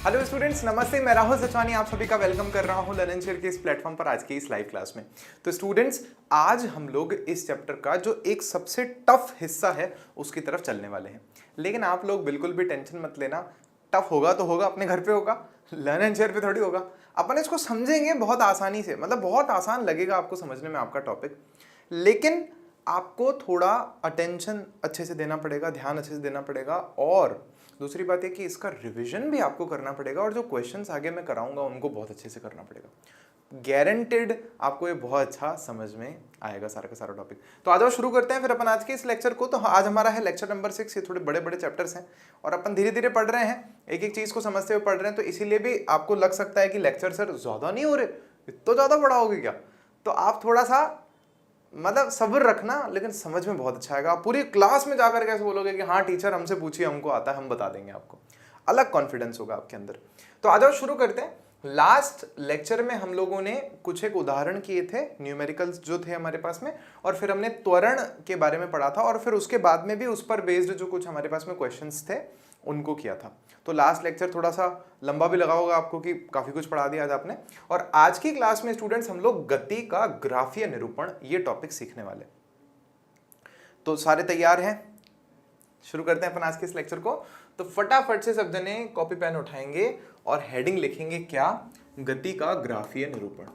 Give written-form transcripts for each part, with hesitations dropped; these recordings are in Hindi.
हेलो स्टूडेंट्स, नमस्ते। मैं राहुल सचवानी आप सभी का वेलकम कर रहा हूं लर्न एंड शेयर के इस प्लेटफॉर्म पर आज की इस लाइव क्लास में। तो स्टूडेंट्स, आज हम लोग इस चैप्टर का जो एक सबसे टफ हिस्सा है उसकी तरफ चलने वाले हैं। लेकिन आप लोग बिल्कुल भी टेंशन मत लेना, टफ होगा तो होगा, अपने घर पे होगा, लर्न एंड शेयर पे थोड़ी होगा। अपन इसको समझेंगे बहुत आसानी से, मतलब बहुत आसान लगेगा आपको समझने में आपका टॉपिक, लेकिन आपको थोड़ा अटेंशन अच्छे से देना पड़ेगा, ध्यान अच्छे से देना पड़ेगा। और दूसरी बात है कि इसका रिवीजन भी आपको करना पड़ेगा और जो क्वेश्चंस आगे मैं कराऊंगा उनको बहुत अच्छे से करना पड़ेगा। गारंटेड आपको ये बहुत अच्छा समझ में आएगा सारा का सारा टॉपिक। तो आ जाओ शुरू करते हैं फिर अपन आज के इस लेक्चर को। तो आज हमारा है लेक्चर नंबर 6। ये थोड़े बड़े बड़े चैप्टर्स हैं और अपन धीरे धीरे पढ़ रहे हैं, एक एक चीज को समझते हुए पढ़ रहे हैं। तो इसीलिए भी आपको लग सकता है कि लेक्चर सर ज्यादा नहीं हो रहे, इतना ज्यादा पढ़ाओगे क्या। तो आप थोड़ा सा मतलब सब्र रखना, लेकिन समझ में बहुत अच्छा आएगा। आप पूरी क्लास में जाकर कैसे बोलोगे कि हाँ टीचर हमसे पूछिए, हमको आता है, हम बता देंगे आपको। अलग कॉन्फिडेंस होगा आपके अंदर। तो आ जाओ शुरू करते हैं। लास्ट लेक्चर में हम लोगों ने कुछ एक उदाहरण किए थे, न्यूमेरिकल्स जो थे हमारे पास में, और फिर हमने त्वरण के बारे में पढ़ा था, और फिर उसके बाद में भी उस पर बेस्ड जो कुछ हमारे पास में क्वेश्चंस थे उनको किया था। तो लास्ट लेक्चर थोड़ा सा लंबा भी लगा होगा आपको कि काफी कुछ पढ़ा दिया आज आपने। और आज की क्लास में स्टूडेंट्स हम लोग गति का ग्राफीय निरूपण ये टॉपिक सीखने वाले। तो सारे तैयार हैं? शुरू करते हैं अपन आज के इस लेक्चर को। तो फटाफट से सब जने कॉपी पेन उठाएंगे और हेडिंग लिखेंगे क्या? गति का ग्राफीय निरूपण।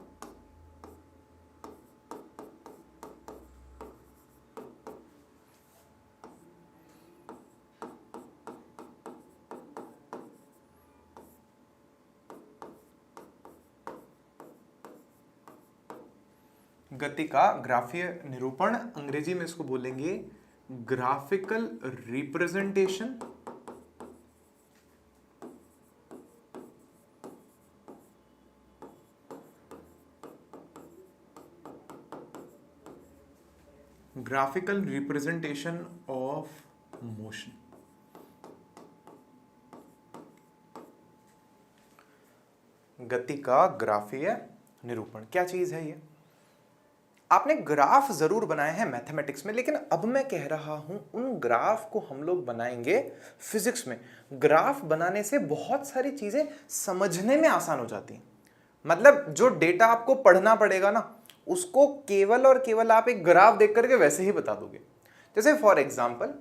गति का ग्राफीय निरूपण, अंग्रेजी में इसको बोलेंगे graphical representation. Graphical representation of motion. गति का ग्राफीय निरूपण क्या चीज है ये? आपने ग्राफ जरूर बनाए हैं मैथमेटिक्स में, लेकिन अब मैं कह रहा हूं उन ग्राफ को हम लोग बनाएंगे फिजिक्स में। ग्राफ बनाने से बहुत सारी चीजें समझने में आसान हो जाती हैं। मतलब जो डेटा आपको पढ़ना पड़ेगा ना, उसको केवल और केवल आप एक ग्राफ देख करके वैसे ही बता दोगे। जैसे फॉर एग्जाम्पल,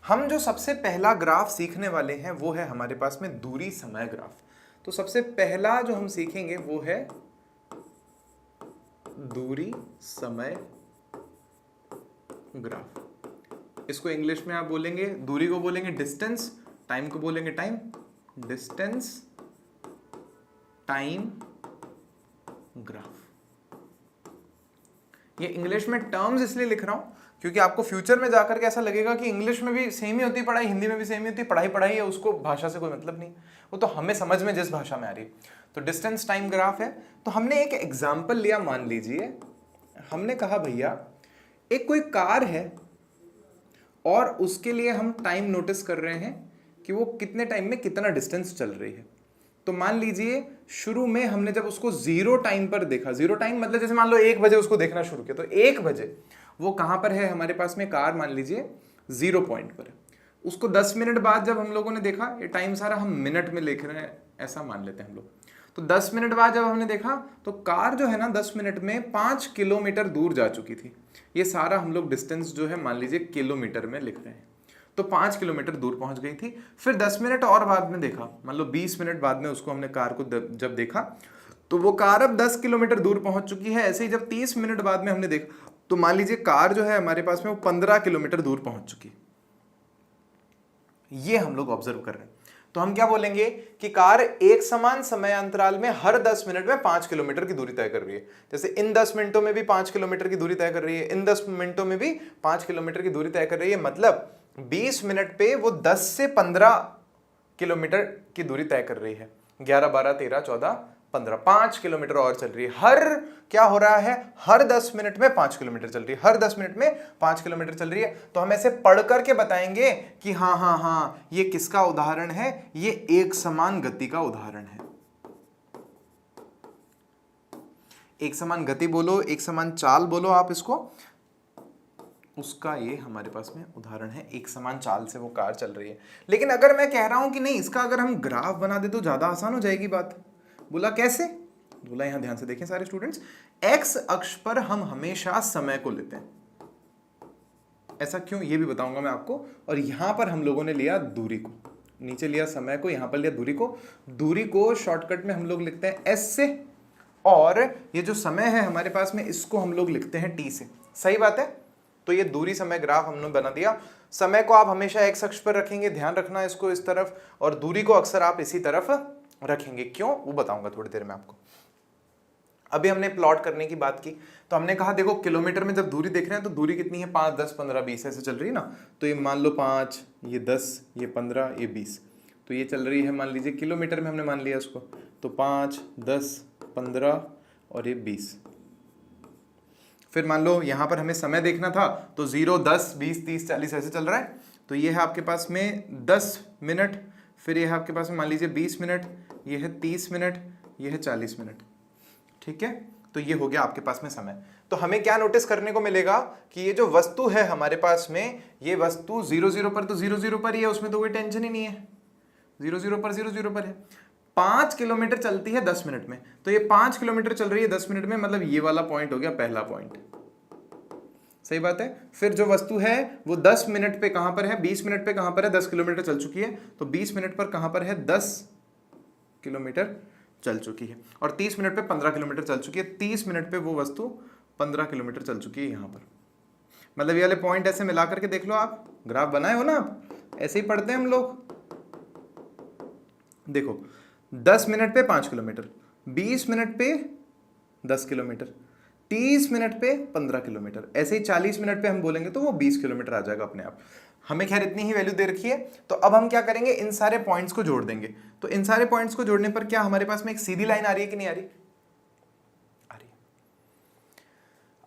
हम जो सबसे पहला ग्राफ सीखने वाले हैं वो है हमारे पास में दूरी समय ग्राफ। तो सबसे पहला जो हम सीखेंगे वो है दूरी समय ग्राफ। इसको इंग्लिश में आप बोलेंगे, दूरी को बोलेंगे डिस्टेंस, टाइम को बोलेंगे टाइम, डिस्टेंस टाइम ग्राफ। ये इंग्लिश में टर्म्स इसलिए लिख रहा हूं क्योंकि आपको फ्यूचर में जाकर के ऐसा लगेगा कि इंग्लिश में भी सेम ही होती पढ़ाई, हिंदी में भी सेम ही होती पढ़ाई। पढ़ाई है, उसको भाषा से कोई मतलब नहीं, वो तो हमें समझ में जिस भाषा में आ रही है। तो डिस्टेंस टाइम ग्राफ है। तो हमने एक एग्जाम्पल लिया, मान लीजिए हमने कहा भैया एक कोई कार है और उसके लिए हम टाइम नोटिस कर रहे हैं कि वो कितने टाइम में कितना डिस्टेंस चल रही है। तो मान लीजिए शुरू में हमने जब उसको 0 टाइम पर देखा, 0 टाइम मतलब जैसे मान लो 1 बजे उसको देखना शुरू किया, तो 1 बजे वो कहां पर है हमारे पास में, कार मान लीजिए 0 पॉइंट पर है। उसको 10 मिनट बाद जब हम लोगों ने देखा, ये टाइम सारा हम मिनट में लिख रहे हैं ऐसा मान लेते हैं हम लोग। तो 10 मिनट बाद जब हमने देखा तो कार जो है ना 10 मिनट में 5 किलोमीटर दूर जा चुकी थी। ये सारा हम लोग डिस्टेंस जो है मान लीजिए किलोमीटर में लिख रहे हैं। तो 5 किलोमीटर दूर पहुंच गई थी। फिर 10 मिनट और बाद में देखा, मान लो 20 मिनट बाद में उसको हमने कार को जब देखा तो वो कार अब 10 किलोमीटर दूर पहुंच चुकी है। ऐसे ही जब 30 मिनट बाद में हमने देखा तो मान लीजिए कार जो है हमारे पास में वो 15 किलोमीटर दूर पहुंच चुकी। ये हम लोग ऑब्जर्व कर रहे हैं। तो हम क्या बोलेंगे कि कार एक समान समय अंतराल में हर 10 मिनट में 5 किलोमीटर की दूरी तय कर रही है। जैसे इन 10 मिनटों में भी 5 किलोमीटर की दूरी तय कर रही है, इन 10 मिनटों में भी 5 किलोमीटर की दूरी तय कर रही है। मतलब 20 मिनट पे वो 10 से 15 किलोमीटर की दूरी तय कर रही है। 11, 12, 13, 14, 15, 5 किलोमीटर और चल रही है। हर क्या हो रहा है, हर 10 मिनट में 5 किलोमीटर चल रही है, हर 10 मिनट में 5 किलोमीटर चल रही है। तो हम ऐसे पढ़ करके बताएंगे कि हाँ हाँ हाँ ये किसका उदाहरण है, ये एक समान गति का उदाहरण है। एक समान गति बोलो, एक समान चाल बोलो आप इसको। उसका ये हमारे पास में उदाहरण है, एक समान चाल से वो कार चल रही है। लेकिन अगर मैं कह रहा हूं कि नहीं, इसका अगर हम ग्राफ बना दे तो ज्यादा आसान हो जाएगी बात। बोला कैसे? बोला यहां ध्यान से देखें सारे स्टूडेंट्स, एक्स अक्ष पर हम हमेशा समय को लेते हैं, ऐसा क्यों ये भी बताऊंगा मैं आपको। और यहां पर हम लोगों ने लिया दूरी को, नीचे लिया समय को, यहां पर लिया दूरी को। दूरी को शॉर्टकट में हम लोग लिखते हैं एस से, और ये जो समय है हमारे पास में इसको हम लोग लिखते हैं टी से। सही बात है। तो ये दूरी समय ग्राफ हमने बना दिया। समय को आप हमेशा एक्स अक्ष पर रखेंगे, ध्यान रखना इसको इस तरफ, और दूरी को अक्सर आप इसी तरफ रखेंगे। क्यों वो बताऊंगा थोड़ी देर में आपको। अभी हमने प्लॉट करने की बात की, तो हमने कहा देखो किलोमीटर में जब दूरी देख रहे हैं तो दूरी कितनी है, 5, 10, 15, 20 ऐसे चल रही है ना। तो ये मान लो 5, ये 10, ये 15, ये 20, तो ये चल रही है मान लीजिए किलोमीटर में, हमने मान लिया उसको। तो 5, 10, 15 और ये 20। फिर मान लो यहां पर हमें समय देखना था, तो 0, 10, 20, 30, 40 ऐसे चल रहा है। तो ये है आपके पास में 10 मिनट, फिर ये है आपके पास में मान लीजिए 20 मिनट, ये है 30 मिनट, ये है 40 मिनट। ठीक है, तो ये हो गया आपके पास में समय। तो हमें क्या नोटिस करने को मिलेगा कि ये जो वस्तु है हमारे पास में, ये वस्तु 0, 0 पर तो 0, 0 पर ही है, उसमें तो कोई टेंशन ही नहीं है। 0, 0 पर 0, 0 पर है। 5 किलोमीटर चलती है 10 मिनट में, तो ये 5 किलोमीटर चल रही है 10 मिनट में, मतलब ये वाला पॉइंट हो गया पहला पॉइंट। सही बात है। फिर जो वस्तु है वो 10 मिनट पे कहां पर है, 20 मिनट पे कहां पर है, 10 किलोमीटर चल चुकी है, तो 20 मिनट पर कहां पर है, 10 किलोमीटर चल चुकी है। और 30 मिनट पे 15 किलोमीटर चल चुकी है। 30 मिनट पे वो वस्तु 15 किलोमीटर चल चुकी है यहां पर। मतलब ये वाले पॉइंट ऐसे मिला करके देख लो, आप ग्राफ बनाए हो ना, आप ऐसे ही पढ़ते हैं हम लोग। देखो 10 मिनट पे 5 किलोमीटर, 20 मिनट पे 10 किलोमीटर, 30 मिनट पे 15 किलोमीटर, ऐसे ही 40 मिनट पे हम बोलेंगे तो वो 20 किलोमीटर आ जाएगा अपने आप। हमें खैर इतनी ही वैल्यू दे रखी है। तो अब हम क्या करेंगे, इन सारे पॉइंट्स को जोड़ देंगे। तो इन सारे पॉइंट्स को जोड़ने पर क्या हमारे पास में एक सीधी लाइन आ रही है कि नहीं आ रही? आ रही है।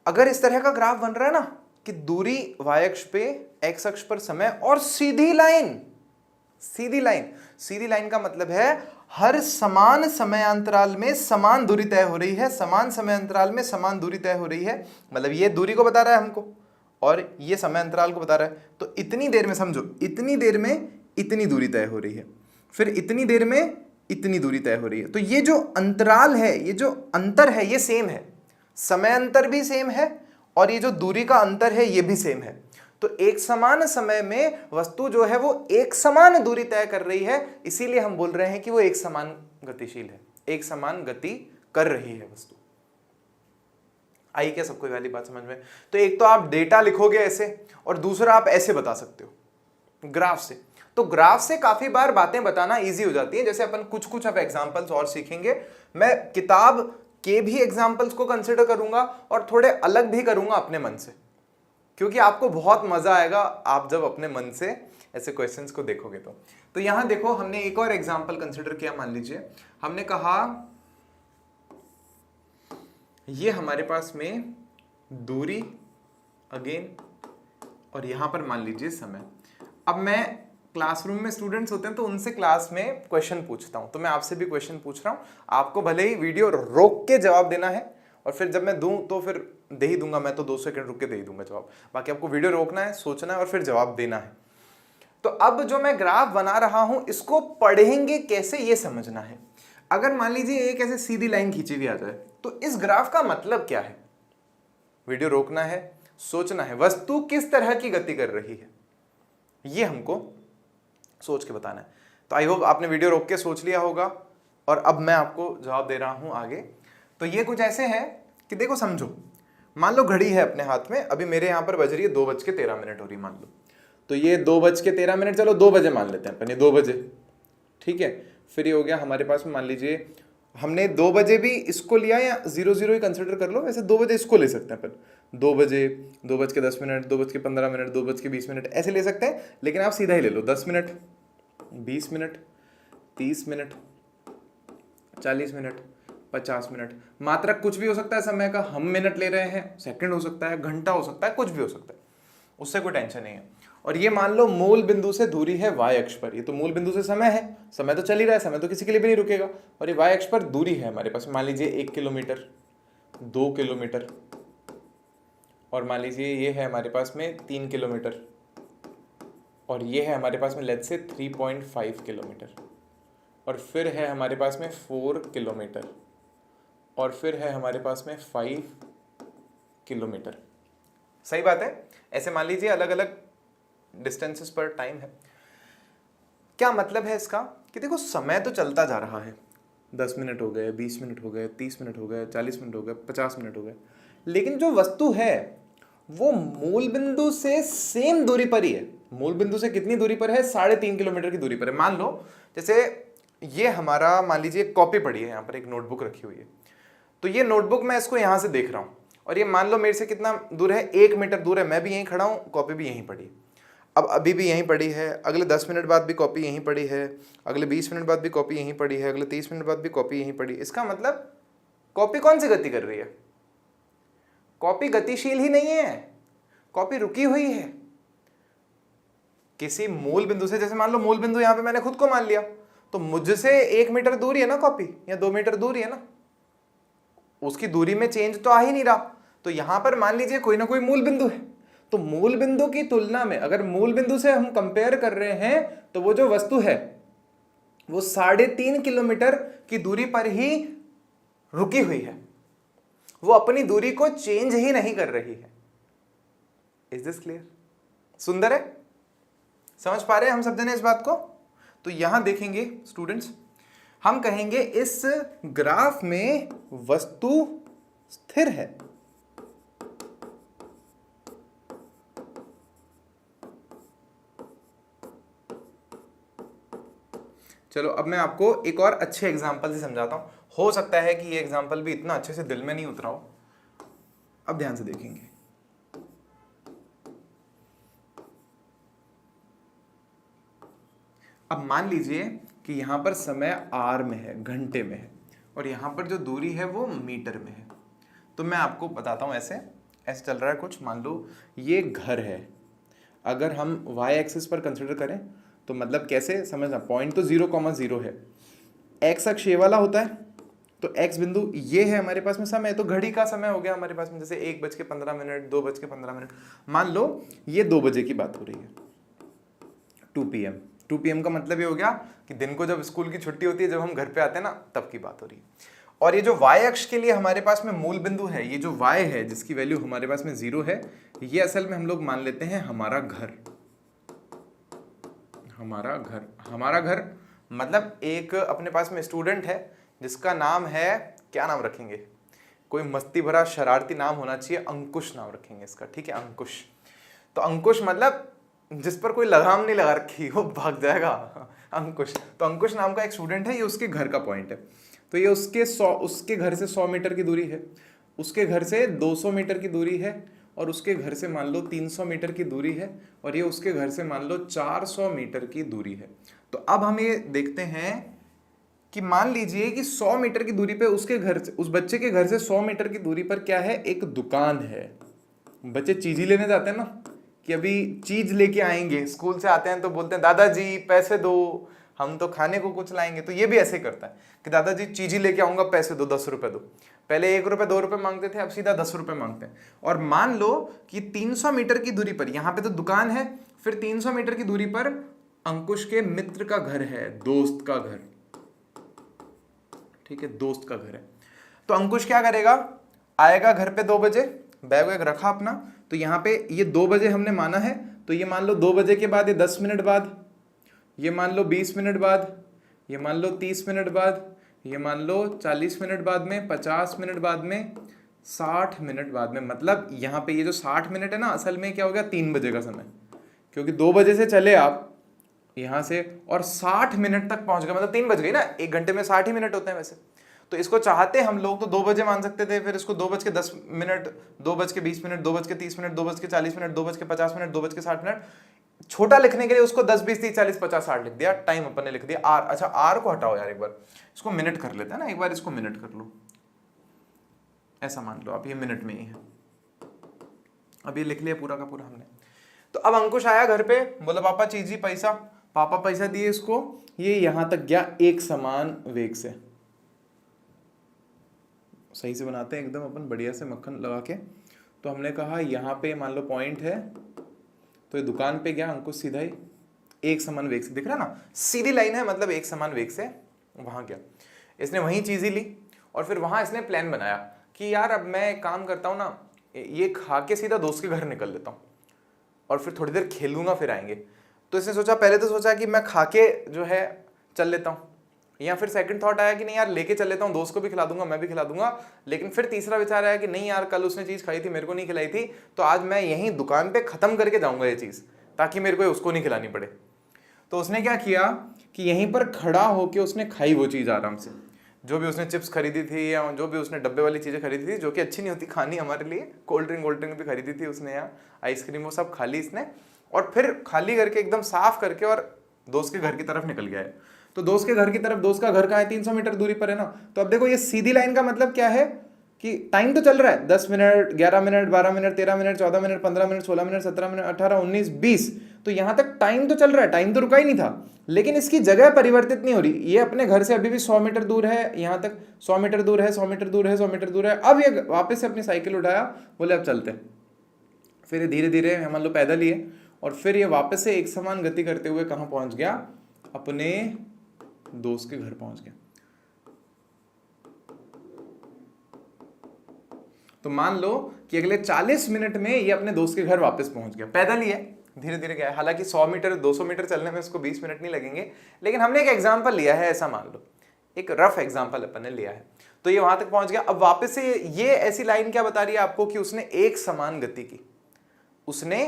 अगर इस तरह का ग्राफ बन रहा है ना कि दूरी y अक्ष पे, x अक्ष पर समय, और सीधी लाइन, सीधी लाइन, सीधी लाइन का मतलब है हर समान समय अंतराल में समान दूरी तय हो रही है, समान समय अंतराल में समान दूरी तय हो रही है। मतलब ये दूरी को बता रहा है हमको और ये समय अंतराल को बता रहा है। तो इतनी देर में, समझो इतनी देर में इतनी दूरी तय हो रही है, फिर इतनी देर में इतनी दूरी तय हो रही है। तो ये जो अंतराल है, ये जो अंतर है, ये सेम है, समय अंतर भी सेम है और ये जो दूरी का अंतर है ये भी सेम है। तो एक समान समय में वस्तु जो है वो एक समान दूरी तय कर रही है, इसीलिए हम बोल रहे हैं कि वो एक समान गतिशील है, एक समान गति कर रही है वस्तु। आई क्या सबको वाली बात समझ में? तो एक तो आप डेटा लिखोगे ऐसे, और दूसरा आप ऐसे बता सकते हो ग्राफ से। तो ग्राफ से काफी बार बातें बताना इजी हो जाती है। जैसे अपन कुछ कुछ अब एग्जांपल्स और सीखेंगे। मैं किताब के भी एग्जांपल्स को कंसिडर करूंगा और थोड़े अलग भी करूंगा अपने मन से, क्योंकि आपको बहुत मजा आएगा आप जब अपने मन से ऐसे क्वेश्चंस को देखोगे। तो यहां देखो, हमने एक और एग्जांपल कंसिडर किया। मान लीजिए हमने कहा ये हमारे पास में दूरी अगेन, और यहां पर मान लीजिए समय। अब मैं क्लासरूम में स्टूडेंट्स होते हैं तो उनसे क्लास में क्वेश्चन पूछता हूं, तो मैं आपसे भी क्वेश्चन पूछ रहा हूं। आपको भले ही वीडियो रोक के जवाब देना है, और फिर जब मैं दूं तो फिर दे ही दूंगा, मैं तो 2 सेकंड रुक के दे ही दूंगा जवाब। बाकी आपको वीडियो रोकना है, सोचना है और फिर जवाब देना है। तो अब जो मैं ग्राफ बना रहा हूं इसको पढ़ेंगे कैसे ये समझना है। अगर मान लीजिए एक ऐसे सीधी लाइन खींची हुई आ जाए तो इस ग्राफ का मतलब क्या है? वीडियो रोकना है, सोचना है, वस्तु किस तरह की गति कर रही है ये हमको सोच के बताना है। तो आई होप आपने वीडियो रोक के सोच लिया होगा, और अब मैं आपको जवाब दे रहा हूं आगे। तो ये कुछ ऐसे है कि देखो समझो, मान लो घड़ी है अपने हाथ में, अभी मेरे यहां पर बज रही है 2:13 हो रही मान लो। तो ये 2:13, चलो 2 बजे मान लेते हैं अपन, ये 2 बजे, ठीक है। फिर ये हो गया हमारे पास में, मान लीजिए हमने 2 बजे भी इसको लिया या 00 ही कंसिडर कर लो, वैसे 2 बजे इसको ले सकते हैं अपन। 2 बजे, 2:10, 2:15, 2:20 ऐसे ले सकते हैं, लेकिन आप सीधा ही ले लो 10 minute, 20 minute, 30 minute, 40 minute, 50 minute. मात्रक कुछ भी हो सकता है समय का, हम मिनट ले रहे हैं, सेकंड हो सकता है, घंटा हो सकता है, कुछ भी हो सकता है, उससे कोई टेंशन नहीं है। और ये मान लो मूल बिंदु से दूरी है y अक्ष पर, ये तो मूल बिंदु से समय है, समय तो चल ही रहा है, समय तो किसी के लिए भी नहीं रुकेगा। और ये y अक्ष पर दूरी है हमारे पास, मान लीजिए 1 किलोमीटर, 2 किलोमीटर, और मान लीजिए ये है हमारे पास में 3 किलोमीटर, और ये है हमारे पास में लेट्स से 3.5 किलोमीटर, और फिर है हमारे पास में 4 किलोमीटर, और फिर है हमारे पास में 5 किलोमीटर। सही बात है। ऐसे मान लीजिए अलग अलग डिस्टेंसेस पर टाइम है। क्या मतलब है इसका कि देखो समय तो चलता जा रहा है, 10 मिनट हो गए, 20 मिनट हो गए, 30 मिनट हो गए, 40 मिनट हो गए, 50 मिनट हो गए, लेकिन जो वस्तु है वो मूल बिंदु से सेम दूरी पर ही है। मूल बिंदु से कितनी दूरी पर है? 3.5 किलोमीटर की दूरी पर है। मान लो जैसे ये हमारा, मान लीजिए कॉपी पड़ी है, यहाँ पर एक नोटबुक रखी हुई है, तो ये नोटबुक मैं इसको यहाँ से देख रहा हूँ, और ये मान लो मेरे से कितना दूर है? 1 मीटर दूर है। मैं भी यहीं खड़ा हूँ, कॉपी भी यहीं पड़ी, अब अभी भी यहीं पड़ी है, अगले 10 मिनट बाद भी कॉपी यहीं पड़ी है, अगले 20 मिनट बाद भी कॉपी यहीं पड़ी है, अगले 30 मिनट बाद भी कॉपी यहीं पड़ी। इसका मतलब कॉपी कौन सी गति कर रही है? कॉपी गतिशील ही नहीं है, कॉपी रुकी हुई है किसी मूल बिंदु से। जैसे मान लो मूल बिंदु यहां पे मैंने खुद को मान लिया, तो मुझसे 1 मीटर दूर ही है ना कॉपी, या 2 मीटर दूर ही है ना, उसकी दूरी में चेंज तो आ ही नहीं रहा। तो यहां पर मान लीजिए कोई ना कोई मूल बिंदु है, तो मूल बिंदु की तुलना में अगर मूल बिंदु से हम कंपेयर कर रहे हैं, तो वो जो वस्तु है वो 3.5 किलोमीटर की दूरी पर ही रुकी हुई है, वो अपनी दूरी को चेंज ही नहीं कर रही है। Is this clear? सुंदर है? समझ पा रहे हैं हम सब जने इस बात को? तो यहां देखेंगे स्टूडेंट्स, हम कहेंगे इस ग्राफ में वस्तु स्थिर है। चलो अब मैं आपको एक और अच्छे एग्जाम्पल से समझाता हूं। हो सकता है कि ये एग्जाम्पल भी इतना अच्छे से दिल में नहीं उतरा हो। अब ध्यान से देखेंगे। अब मान लीजिए कि यहां पर समय आर में है, घंटे में है, और यहां पर जो दूरी है वो मीटर में है। तो मैं आपको बताता हूं, ऐसे ऐसे चल रहा है कुछ। मान लो ये घर है, अगर हम y एक्सिस पर कंसिडर करें तो मतलब कैसे समझना, पॉइंट तो 0,0 है, x अक्ष ये वाला होता है, तो x बिंदु ये है हमारे पास में समय, तो घड़ी का समय हो गया हमारे पास में, जैसे 1:15, 2:15। मान लो ये 2 बजे की बात हो रही है, 2 PM। 2 PM का मतलब ये हो गया कि दिन को जब स्कूल की छुट्टी होती है, जब हम घर पे आते हैं ना, तब की बात हो रही है। और ये जो y अक्ष के लिए हमारे पास में मूल बिंदु है, ये जो y है जिसकी वैल्यू हमारे पास में 0 है, ये असल में हम लोग मान लेते हैं हमारा घर। हमारा घर मतलब एक अपने पास में स्टूडेंट है जिसका नाम है, क्या नाम रखेंगे? कोई मस्ती भरा शरारती नाम होना चाहिए, अंकुश नाम रखेंगे इसका, ठीक है? अंकुश। तो अंकुश मतलब जिस पर कोई लगाम नहीं लगा रखी, वो भाग जाएगा, अंकुश। तो अंकुश नाम का एक स्टूडेंट है, ये उसके घर का पॉइंट है। तो ये उसके घर से 100 मीटर की दूरी है, उसके घर से 200 मीटर की दूरी है, और उसके घर से मान लो 300 मीटर की दूरी है, और ये उसके घर से मान लो 400 मीटर की दूरी है। तो अब हम ये देखते हैं कि मान लीजिए कि 100 मीटर की दूरी पे उसके घर से, उस बच्चे के घर से 100 मीटर की दूरी पर क्या है? एक दुकान है। बच्चे चीज ही लेने जाते हैं ना, कि अभी चीज लेके आएंगे, स्कूल से आते हैं तो बोलते हैं दादाजी पैसे दो, हम तो खाने को कुछ लाएंगे। तो ये भी ऐसे करता है कि दादाजी चीज ही लेके आऊंगा, पैसे दो, 10 रुपए दो। पहले 1 रुपए 2 रुपए मांगते थे, अब सीधा 10 रुपए मांगते हैं। और मान लो कि 300 मीटर की दूरी पर, यहाँ पे तो दुकान है, फिर 300 मीटर की दूरी पर अंकुश के मित्र का घर है, दोस्त का घर, ठीक है? दोस्त का घर है। तो अंकुश क्या करेगा? आएगा घर पे 2 बजे, बैग वैग रखा अपना, तो यहाँ पे ये 2 बजे हमने माना है, तो ये मान लो 2 बजे के बाद, ये 10 मिनट बाद, ये मान लो 20 मिनट बाद, ये मान लो 30 मिनट बाद, ये मान लो 40 मिनट बाद में, 50 मिनट बाद में, 60 मिनट बाद में। मतलब यहाँ पे ये जो 60 मिनट है ना, असल में क्या हो गया? 3 बजे का समय, क्योंकि 2 बजे से चले आप यहाँ से और 60 मिनट तक पहुंच गए, मतलब 3 बज गई ना। 1 घंटे में 60 ही मिनट होते हैं वैसे। तो इसको चाहते हम लोग तो 2 बजे मान सकते थे, फिर इसको 2:10, 2:20, 2:30, 2:40, 2:50, 2:60, छोटा लिखने के लिए उसको 10, 20, 30, 40, 50, 60 लिख दिया, टाइम अपन ने लिख दिया आर। अच्छा आर को हटाओ यार, एक बार इसको मिनट कर लेते हैं ना, एक बार इसको मिनट कर लो, ऐसा मान लो आप, ये मिनट में ही है। अब ये लिख लिया पूरा का पूरा हमने। तो अब अंकुश आया घर पे, बोला पापा चीजी पैसा, पापा पैसा दिए इसको, ये यहां तक गया एक समान वेग से। सही से बनाते हैं एकदम अपन, बढ़िया से मक्खन लगा के। तो हमने कहा यहाँ पे मान लो पॉइंट है, तो ये दुकान पे गया अंकुश सीधा ही एक समान वेग से, दिख रहा ना सीधी लाइन है, मतलब एक समान वेग से वहां गया। इसने वही चीज ही ली और फिर वहां इसने प्लान बनाया कि यार अब मैं एक काम करता हूँ ना, ये खा के सीधा दोस्त के घर निकल लेता हूँ और फिर थोड़ी देर खेलूंगा फिर आएंगे। तो इसने सोचा, पहले तो सोचा कि मैं खा के जो है चल लेता हूँ, या फिर सेकंड थॉट आया कि नहीं यार लेके चल लेता हूँ, दोस्त को भी खिला दूंगा मैं भी खिला दूंगा। लेकिन फिर तीसरा विचार आया कि नहीं यार कल उसने चीज़ खाई थी मेरे को नहीं खिलाई थी, तो आज मैं यहीं दुकान पे ख़त्म करके जाऊंगा ये चीज़, ताकि मेरे को उसको नहीं खिलानी पड़े। तो उसने क्या किया कि यहीं पर खड़ा होकर उसने खाई वो चीज़ आराम से, जो भी उसने चिप्स खरीदी थी या जो भी उसने डब्बे वाली चीज़ें खरीदी थी, जो कि अच्छी नहीं होती खानी हमारे लिए, कोल्ड ड्रिंक भी खरीदी थी उसने या आइसक्रीम, वो सब खा ली इसने। और फिर खाली करके एकदम साफ करके और दोस्त के घर की तरफ निकल गया है। तो दोस्त के घर की तरफ, दोस्त का घर कहाँ है, 300 मीटर दूरी पर है ना। तो अब देखो ये सीधी लाइन का मतलब क्या है कि टाइम तो चल रहा है, 10 minute, 11 minute, 12 minute, 13 minute, 14 minute, 15 minute, 16 minute, 17 minute, 18, 19, 20, तो यहां तक टाइम तो चल रहा है, टाइम तो रुका ही नहीं था। लेकिन इसकी जगह परिवर्तित नहीं हो रही, ये अपने घर से अभी भी 100 मीटर दूर है, यहां तक 100 मीटर दूर है, 100 मीटर दूर है, 100 मीटर दूर है। अब ये वापस से अपनी साइकिल उठाया, बोले अब चलते हैं। फिर ये धीरे धीरे मान लो पैदल ही है, और फिर ये वापस से एक समान गति करते हुए कहाँ पहुंच गया, अपने दोस्त के घर पहुंच गया। तो मान लो कि अगले 40 मिनट में ये अपने दोस्त के घर वापस पहुंच गया, पैदल ही है, धीरे धीरे गया है। हालांकि 100 मीटर 200 मीटर चलने में उसको 20 मिनट नहीं लगेंगे, लेकिन हमने एक एग्जांपल लिया है, ऐसा मान लो एक रफ एग्जांपल अपन ने लिया है। तो ये वहां तक पहुंच गया। अब वापस से ये ऐसी लाइन क्या बता रही है आपको कि उसने एक समान गति की, उसने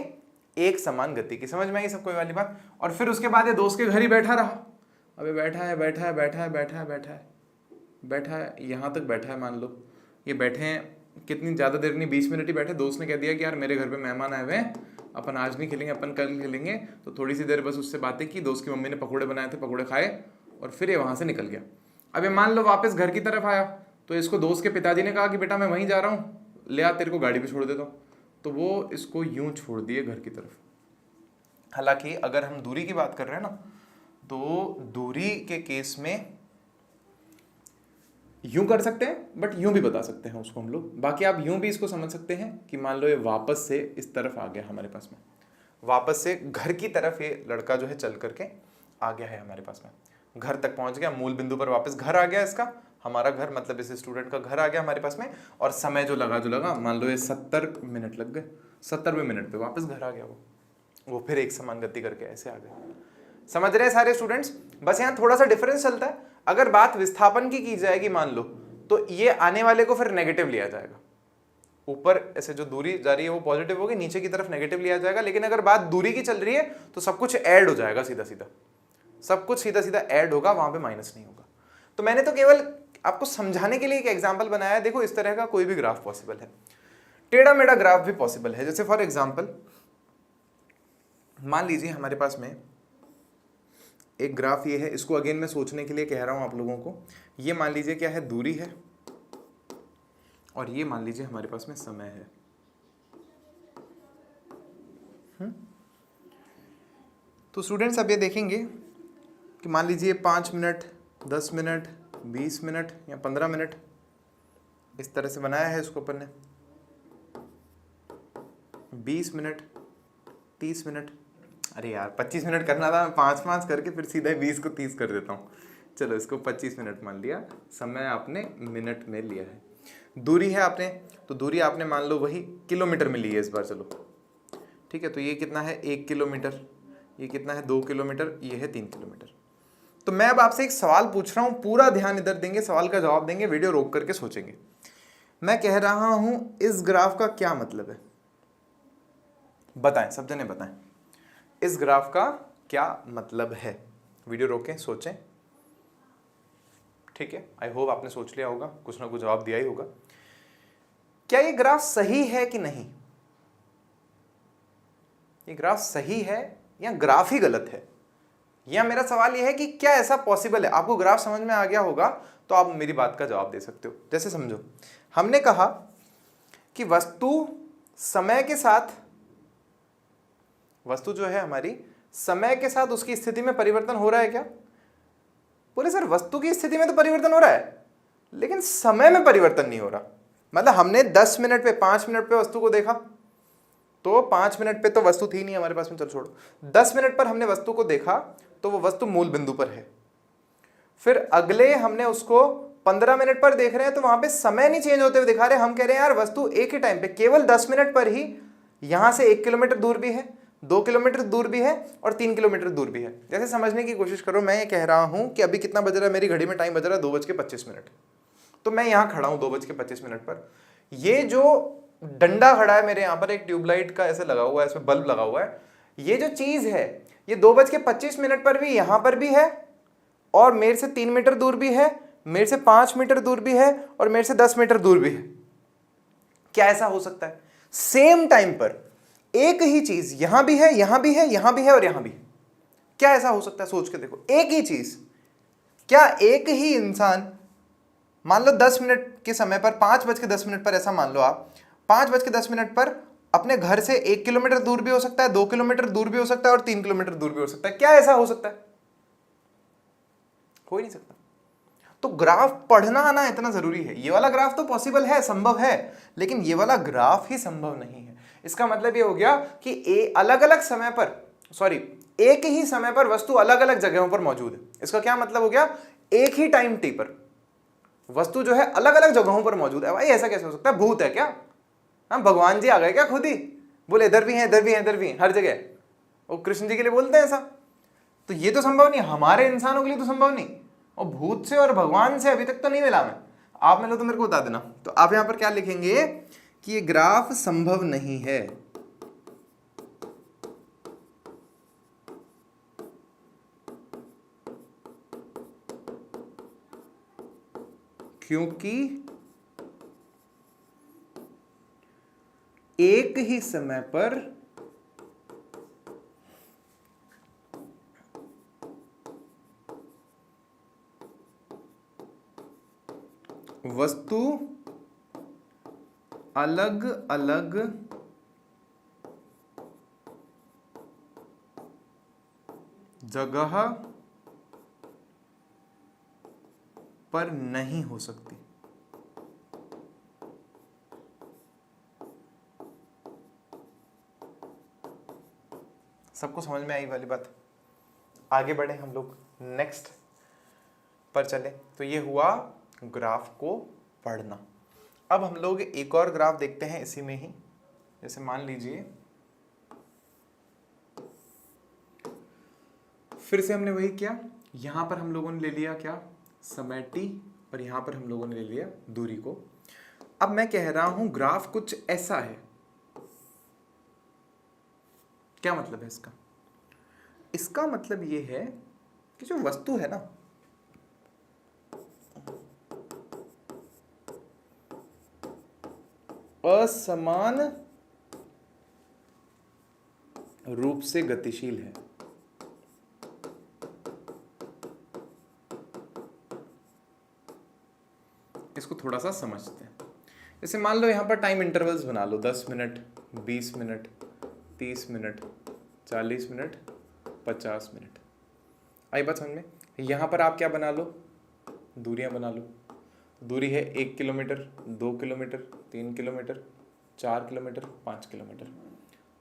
एक समान गति की, समझ में आई सब कोई वाली बात। और फिर उसके बाद ये दोस्त के घर ही बैठा रहा, अबे बैठा है बैठा है बैठा है बैठा है बैठा है बैठा है, यहाँ तक बैठा है। मान लो ये बैठे हैं कितनी ज़्यादा देर नहीं, 20 मिनट ही बैठे। दोस्त ने कह दिया कि यार मेरे घर पे मेहमान आए हुए हैं, अपन आज नहीं खेलेंगे, अपन कल खेलेंगे। तो थोड़ी सी देर बस उससे बातें की, दोस्त की मम्मी ने पकौड़े बनाए थे, पकौड़े खाए और फिर ये वहाँ से निकल गया। अब ये मान लो वापस घर की तरफ आया, तो इसको दोस्त के पिताजी ने कहा कि बेटा मैं वहीं जा रहा हूँ, ले आ तेरे को गाड़ी पे छोड़ देता हूँ। तो वो इसको यूं छोड़ दिए घर की तरफ। हालांकि अगर हम दूरी की बात कर रहे हैं ना, तो दूरी के केस में यूं कर सकते हैं, बट यूं भी बता सकते हैं उसको हम लोग। बाकी आप यूं भी इसको समझ सकते हैं कि मान लो ये वापस से इस तरफ आ गया हमारे पास में, वापस से घर की तरफ ये लड़का जो है चल करके आ गया है हमारे पास में, घर तक पहुंच गया, मूल बिंदु पर वापस घर आ गया इसका, हमारा घर मतलब इस स्टूडेंट का घर आ गया हमारे पास में। और समय जो लगा मान लो ये 70 मिनट लग गए, 70वें मिनट पे वापस घर आ गया वो फिर एक समान गति करके ऐसे आ गए। समझ रहे हैं सारे स्टूडेंट्स? बस यहाँ थोड़ा सा डिफरेंस चलता है। अगर बात विस्थापन की जाएगी मान लो, तो ये आने वाले को फिर नेगेटिव लिया जाएगा, ऊपर ऐसे जो दूरी जा रही है वो पॉजिटिव होगी, नीचे की तरफ नेगेटिव लिया जाएगा। लेकिन अगर बात दूरी की चल रही है तो सब कुछ ऐड हो जाएगा, सीधा सीधा सब कुछ सीधा सीधा ऐड होगा, वहां पे माइनस नहीं होगा। तो मैंने तो केवल आपको समझाने के लिए एक एग्जाम्पल बनाया है। देखो इस तरह का कोई भी ग्राफ पॉसिबल है, टेढ़ा मेढ़ा ग्राफ भी पॉसिबल है। जैसे फॉर एग्जाम्पल मान लीजिए हमारे पास में एक ग्राफ ये है, इसको अगेन मैं सोचने के लिए कह रहा हूं आप लोगों को। ये मान लीजिए क्या है, दूरी है, और ये मान लीजिए हमारे पास में समय है। तो स्टूडेंट्स अब ये देखेंगे कि मान लीजिए 5 मिनट, 10 मिनट, 20 मिनट या 15 मिनट, इस तरह से बनाया है इसको अपन ने। 20 मिनट, 30 मिनट, अरे यार 25 मिनट करना था, मैं 5 करके फिर सीधा 20 को 30 कर देता हूँ। चलो इसको 25 मिनट मान लिया, समय आपने मिनट में लिया है। दूरी है आपने, तो दूरी आपने मान लो वही किलोमीटर में ली है इस बार। चलो ठीक है, तो ये कितना है 1 किलोमीटर, ये कितना है 2 किलोमीटर, ये है 3 किलोमीटर। तो मैं अब आपसे एक सवाल पूछ रहा हूँ, पूरा ध्यान इधर देंगे, सवाल का जवाब देंगे, वीडियो रोक करके सोचेंगे। मैं कह रहा हूँ इस ग्राफ का क्या मतलब है, बताएं, सब जने बताएं इस ग्राफ का क्या मतलब है। वीडियो रोकें, सोचें। ठीक है, आई होप आपने सोच लिया होगा, कुछ ना कुछ जवाब दिया ही होगा। क्या ये ग्राफ सही है कि नहीं? ये ग्राफ सही है या ग्राफ ही गलत है? या मेरा सवाल यह है कि क्या ऐसा पॉसिबल है? आपको ग्राफ समझ में आ गया होगा तो आप मेरी बात का जवाब दे सकते हो। जैसे समझो, हमने कहा कि वस्तु समय के साथ, वस्तु जो है हमारी समय के साथ उसकी स्थिति में परिवर्तन हो रहा है क्या? बोले सर वस्तु की स्थिति में तो परिवर्तन हो रहा है, लेकिन समय में परिवर्तन नहीं हो रहा। मतलब हमने 10 मिनट पे 5 मिनट पे वस्तु को देखा, तो 5 मिनट पे तो वस्तु थी नहीं हमारे पास में, चल छोड़ो, 10 मिनट पर हमने वस्तु को देखा तो वो वस्तु मूल बिंदु पर है। फिर अगले हमने उसको 15 मिनट पर देख रहे हैं तो वहां पे समय नहीं चेंज होते हुए दिखा रहे, हम कह रहे हैं यार वस्तु एक ही टाइम पे केवल 10 मिनट पर ही यहां से 1 किलोमीटर दूर भी है, 2 किलोमीटर दूर भी है और 3 किलोमीटर दूर भी है। जैसे समझने की कोशिश करो, मैं ये कह रहा हूं कि अभी कितना बज रहा है, मेरी घड़ी में टाइम बज रहा है 2:25, तो मैं यहां खड़ा हूं 2:25 पर। ये जो डंडा खड़ा है मेरे यहां पर, एक ट्यूबलाइट का ऐसे लगा हुआ है, इसमें बल्ब लगा हुआ है, ये जो चीज है ये 2:25 पर भी यहां पर भी है और मेरे से 3 मीटर दूर भी है, मेरे से 5 मीटर दूर भी है और मेरे से 10 मीटर दूर भी है। क्या ऐसा हो सकता है सेम टाइम पर एक ही चीज यहां भी है, यहां भी है, यहां भी है और यहां भी? क्या ऐसा हो सकता है? सोच के देखो, एक ही चीज, क्या एक ही इंसान, मान लो 10 मिनट के समय पर, 5:10 पर, ऐसा मान लो आप 5:10 पर अपने घर से 1 किलोमीटर दूर भी हो सकता है, 2 किलोमीटर दूर भी हो सकता है और 3 किलोमीटर दूर भी हो सकता है। क्या ऐसा हो सकता है? हो ही नहीं सकता। तो ग्राफ पढ़ना आना इतना जरूरी है। ये वाला ग्राफ तो पॉसिबल है, संभव है, लेकिन ये वाला ग्राफ ही संभव नहीं है। इसका मतलब ये हो गया कि अलग अलग समय पर, सॉरी, एक ही समय पर वस्तु अलग अलग जगहों पर मौजूद है। इसका क्या मतलब हो गया? एक ही टाइम टी पर वस्तु जो है अलग अलग जगहों पर मौजूद है। भाई ऐसा कैसे हो सकता है? भूत है क्या? हाँ, भगवान जी आ गए क्या खुद ही? बोले इधर भी हैं, इधर भी हैं, इधर भी हैं, हर जगह। वो कृष्ण जी के लिए बोलते हैं ऐसा? तो ये तो संभव नहीं, हमारे इंसानों के लिए तो संभव नहीं, और भूत से और भगवान से अभी तक तो नहीं मिला मैं। आप मिलो तो मेरे को बता देना। तो आप यहां पर क्या लिखेंगे कि ये ग्राफ संभव नहीं है, क्योंकि एक ही समय पर वस्तु अलग अलग जगह पर नहीं हो सकती। सबको समझ में आई वाली बात? आगे बढ़े हम लोग, नेक्स्ट पर चले। तो ये हुआ ग्राफ को पढ़ना। अब हम लोग एक और ग्राफ देखते हैं इसी में ही। जैसे मान लीजिए फिर से हमने वही किया, यहां पर हम लोगों ने ले लिया क्या? समय t, और यहां पर हम लोगों ने ले लिया दूरी को। अब मैं कह रहा हूं ग्राफ कुछ ऐसा है। क्या मतलब है इसका? इसका मतलब यह है कि जो वस्तु है ना, असमान रूप से गतिशील है। इसको थोड़ा सा समझते हैं। जैसे मान लो यहां पर टाइम इंटरवल्स बना लो, 10 minute, 20 minute, 30 minute, 40 minute, 50 minute. आई बात समझ में? यहां पर आप क्या बना लो? दूरियां बना लो। दूरी है 1 kilometre, 2 kilometre, 3 kilometre, 4 kilometre, 5 kilometre,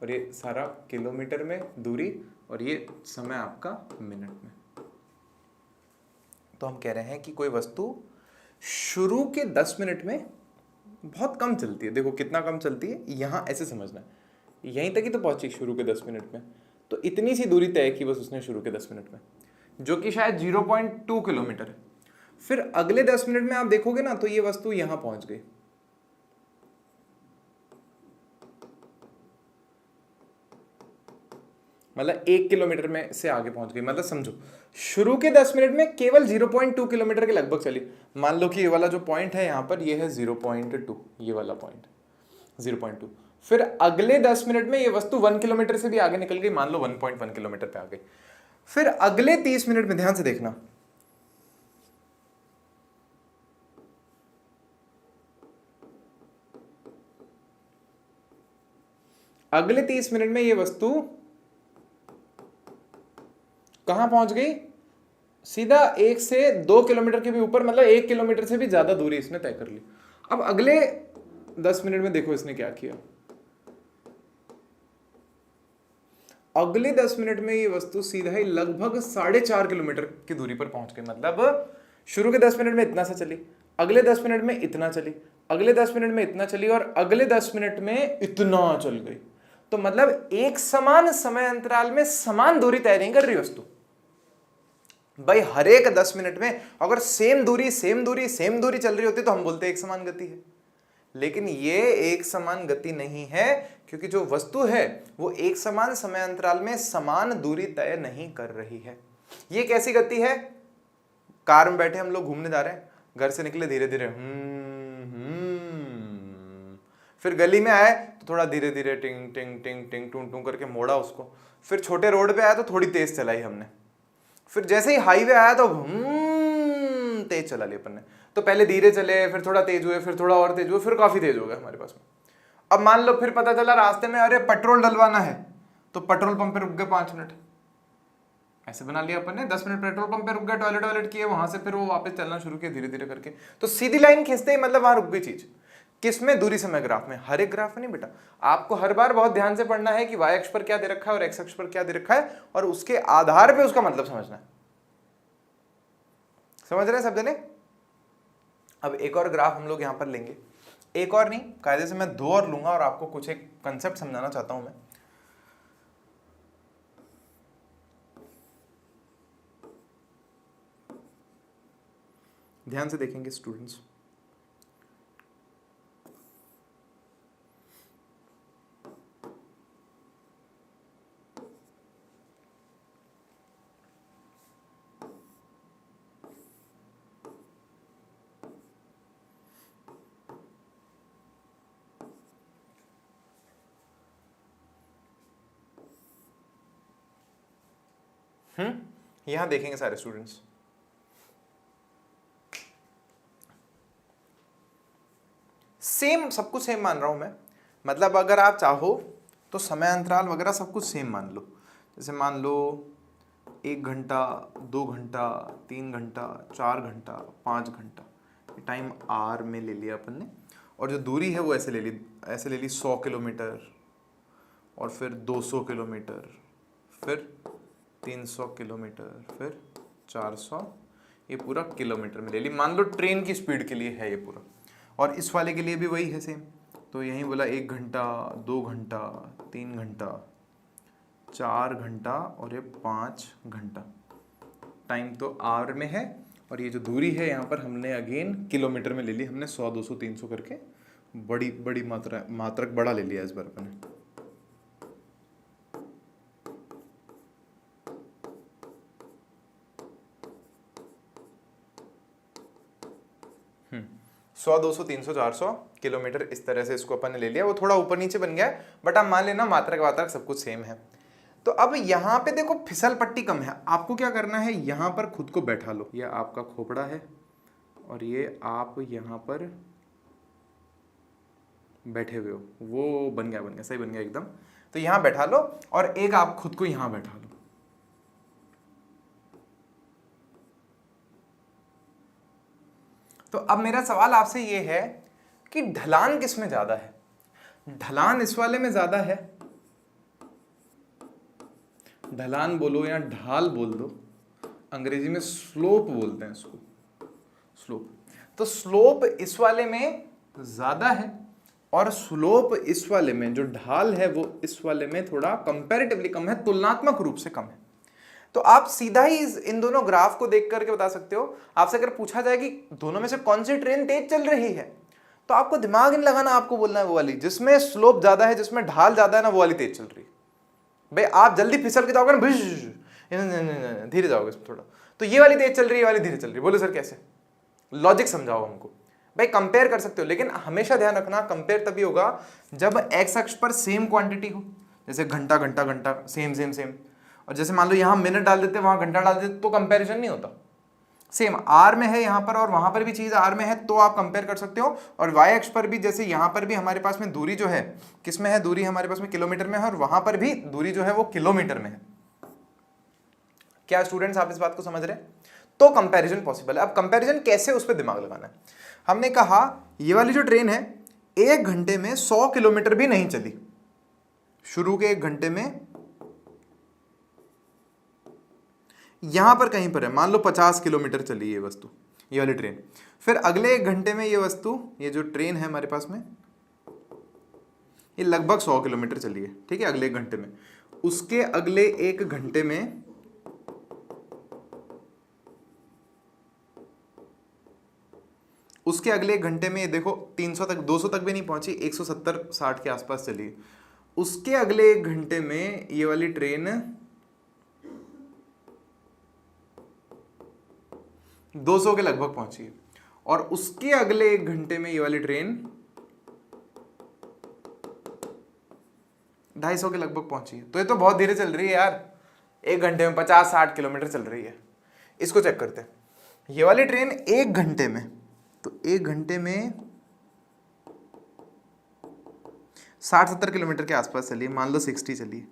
और ये सारा किलोमीटर में दूरी, और ये समय आपका मिनट में। तो हम कह रहे हैं कि कोई वस्तु शुरू के 10 मिनट में बहुत कम चलती है। देखो कितना कम चलती है, यहां ऐसे समझना है, यहीं तक ही तो पहुंची शुरू के 10 मिनट में, तो इतनी सी दूरी तय की बस उसने शुरू के 10 मिनट में, जो कि शायद 0.2 किलोमीटर है। फिर अगले 10 मिनट में आप देखोगे ना, तो ये वस्तु यहां पहुंच गई। मतलब 1 किलोमीटर में से आगे पहुंच गई। मतलब समझो शुरू के 10 मिनट में केवल 0.2 किलोमीटर के लगभग चली। मान लो कि ये वाला जो पॉइंट है यहां पर, ये है 0.2, ये वाला पॉइंट 0.2। फिर अगले 10 मिनट में ये वस्तु 1 किलोमीटर से भी आगे निकल गई, मान लो 1.1 किलोमीटर पे आ गई। फिर अगले 30 मिनट में ध्यान से देखना, अगले 30 मिनट में ये वस्तु कहां पहुंच गई? सीधा 1 से 2 किलोमीटर के भी ऊपर, मतलब 1 किलोमीटर से भी ज्यादा दूरी इसने तय कर ली। अब अगले 10 मिनट में देखो इसने क्या किया, अगले 10 मिनट में ये वस्तु सीधा ही लगभग 4.5 किलोमीटर की दूरी पर पहुंच गई। मतलब शुरू के 10 मिनट में इतना सा चली, अगले 10 मिनट में इतना चली, अगले 10 मिनट में इतना चली और अगले 10 मिनट में इतना चल गई। तो मतलब एक समान समय अंतराल में समान दूरी तय नहीं कर रही वस्तु। भाई हर एक 10 मिनट में अगर सेम दूरी चल रही होती तो हम बोलते एक समान गति है, लेकिन ये एक समान गति नहीं है, क्योंकि जो वस्तु है वो एक समान समय अंतराल में समान दूरी तय नहीं कर रही है। ये कैसी गति है? कार में बैठे हम लोग घूमने जा रहे हैं, घर से निकले धीरे धीरे फिर गली में आए तो थोड़ा धीरे धीरे टिंग टिंग टिंग टिंग टूं टूं करके मोड़ा उसको, फिर छोटे रोड पे आया तो थोड़ी तेज चलाई हमने, फिर जैसे ही हाईवे आया तो तेज चला लिया अपन ने। तो पहले धीरे चले, फिर थोड़ा तेज हुए, फिर थोड़ा और तेज हुए, फिर काफी तेज हो गए हमारे पास में। अब मान लो फिर पता चला रास्ते में अरे पेट्रोल डलवाना है, तो पेट्रोल पंप पे रुक गए 5 मिनट, ऐसे बना लिया अपन ने। 10 मिनट पेट्रोल पंप पे रुक गए, टॉयलेट किए, वहां से फिर वो वापस चलना शुरू किया धीरे धीरे करके। तो सीधी लाइन खींचते ही मतलब वहां रुक गई चीज। किसमें? दूरी समय ग्राफ में। हर एक ग्राफ में नहीं बेटा, आपको हर बार बहुत ध्यान से पढ़ना है कि वाई अक्ष पर क्या दे रखा है और एक्स अक्ष पर क्या दे रखा है, और उसके आधार पे उसका मतलब समझना है। समझ रहे हैं सब जने? अब एक और ग्राफ हम लोग यहां पर लेंगे, एक और नहीं, कायदे से मैं 2 और लूंगा और आपको कुछ एक कंसेप्ट समझाना चाहता हूं मैं। ध्यान से देखेंगे स्टूडेंट्स। यहां देखेंगे सारे स्टूडेंट्स। सेम, सब कुछ सेम मान रहा हूं मैं। मतलब अगर आप चाहो तो समय अंतराल वगैरह सब कुछ सेम मान लो। जैसे मान लो 1 घंटा, 2 घंटा, 3 घंटा, 4 घंटा, 5 घंटा, टाइम आर में ले लिया अपन ने, और जो दूरी है वो ऐसे ले ली 100 किलोमीटर, और फिर 200 किलोमीटर, फिर 300 किलोमीटर, फिर 400, ये पूरा किलोमीटर में ले ली। मान लो ट्रेन की स्पीड के लिए है ये पूरा, और इस वाले के लिए भी वही है सेम। तो यहीं बोला 1 घंटा, 2 घंटा, 3 घंटा, 4 घंटा और ये 5 घंटा। टाइम तो आवर में है, और ये जो दूरी है यहाँ पर हमने अगेन किलोमीटर में ले ली। हमने 100, 200, 300 करके बड़ी मात्रक बड़ा ले लिया इस बार अपने। 100, 200, 300, 400 किलोमीटर इस तरह से इसको अपन ने ले लिया। वो थोड़ा ऊपर नीचे बन गया, बट आप मान लेना मात्रक वात्रक सब कुछ सेम है। तो अब यहाँ पे देखो फिसल पट्टी कम है, आपको क्या करना है, यहाँ पर खुद को बैठा लो। ये आपका खोपड़ा है और ये आप यहाँ पर बैठे हुए हो, वो बन गया सही बन गया एकदम। तो यहाँ बैठा लो और एक आप खुद को यहाँ बैठा लो। तो अब मेरा सवाल आपसे ये है कि ढलान किस में ज्यादा है? ढलान इस वाले में ज्यादा है, ढलान बोलो या ढाल बोल दो, अंग्रेजी में स्लोप बोलते हैं इसको, स्लोप। तो स्लोप इस वाले में ज्यादा है और स्लोप इस वाले में, जो ढाल है वो इस वाले में थोड़ा कंपैरेटिवली कम है, तुलनात्मक रूप से कम है। तो आप सीधा ही इन दोनों ग्राफ को देख करके बता सकते हो। आपसे अगर पूछा जाए कि दोनों में से कौन सी ट्रेन तेज चल रही है, तो आपको दिमाग नहीं लगाना, आपको बोलना है वो वाली जिसमें स्लोप ज्यादा है, जिसमें ढाल ज्यादा है ना, वो वाली तेज चल रही है। भाई आप जल्दी फिसल के जाओगे ना, धीरे जाओगे थोड़ा, तो ये वाली तेज चल रही है, ये वाली धीरे चल रही है। बोलो सर कैसे? लॉजिक समझाओ हमको। भाई कंपेयर कर सकते हो, लेकिन हमेशा ध्यान रखना कंपेयर तभी होगा जब एक्स अक्ष पर सेम क्वांटिटी हो, जैसे घंटा घंटा घंटा सेम सेम सेम, और जैसे मान लो यहाँ मिनट डाल देते वहां घंटा डाल देते तो कंपैरिजन नहीं होता। सेम आर में है यहाँ पर और वहां पर भी चीज आर में है, तो आप कंपेयर कर सकते हो। और वाई अक्ष पर भी, जैसे यहाँ पर भी हमारे पास में दूरी जो है किस में है, दूरी हमारे पास में किलोमीटर में है, और वहां पर भी दूरी जो है वो किलोमीटर में है। क्या स्टूडेंट्स आप इस बात को समझ रहे हैं? तो कंपैरिजन पॉसिबल है। अब कंपैरिजन कैसे, उस पर दिमाग लगाना है। हमने कहा ये वाली जो ट्रेन है 1 घंटे में 100 किलोमीटर भी नहीं चली। शुरू के 1 घंटे में यहां पर कहीं पर है, मान लो 50 किलोमीटर चली ये वस्तु, ये वाली ट्रेन। फिर अगले 1 घंटे में ये वस्तु, ये जो ट्रेन है हमारे पास में, ये लगभग 100 किलोमीटर चली है, ठीक है, अगले 1 घंटे में। उसके अगले 1 घंटे में उसके अगले 1 घंटे में ये देखो 300 तक, 200 तक भी नहीं पहुंची, 170-60 के आसपास चली। उसके अगले 1 घंटे में ये वाली ट्रेन 200 के लगभग पहुंची है, और उसके अगले 1 घंटे में ये वाली ट्रेन 250 के लगभग पहुंची है। तो ये तो बहुत धीरे चल रही है यार, 1 घंटे में 50-60 किलोमीटर चल रही है। इसको चेक करते हैं। ये वाली ट्रेन 1 घंटे में, तो 1 घंटे में 60-70 किलोमीटर के आसपास चली, मान लो 60 चली।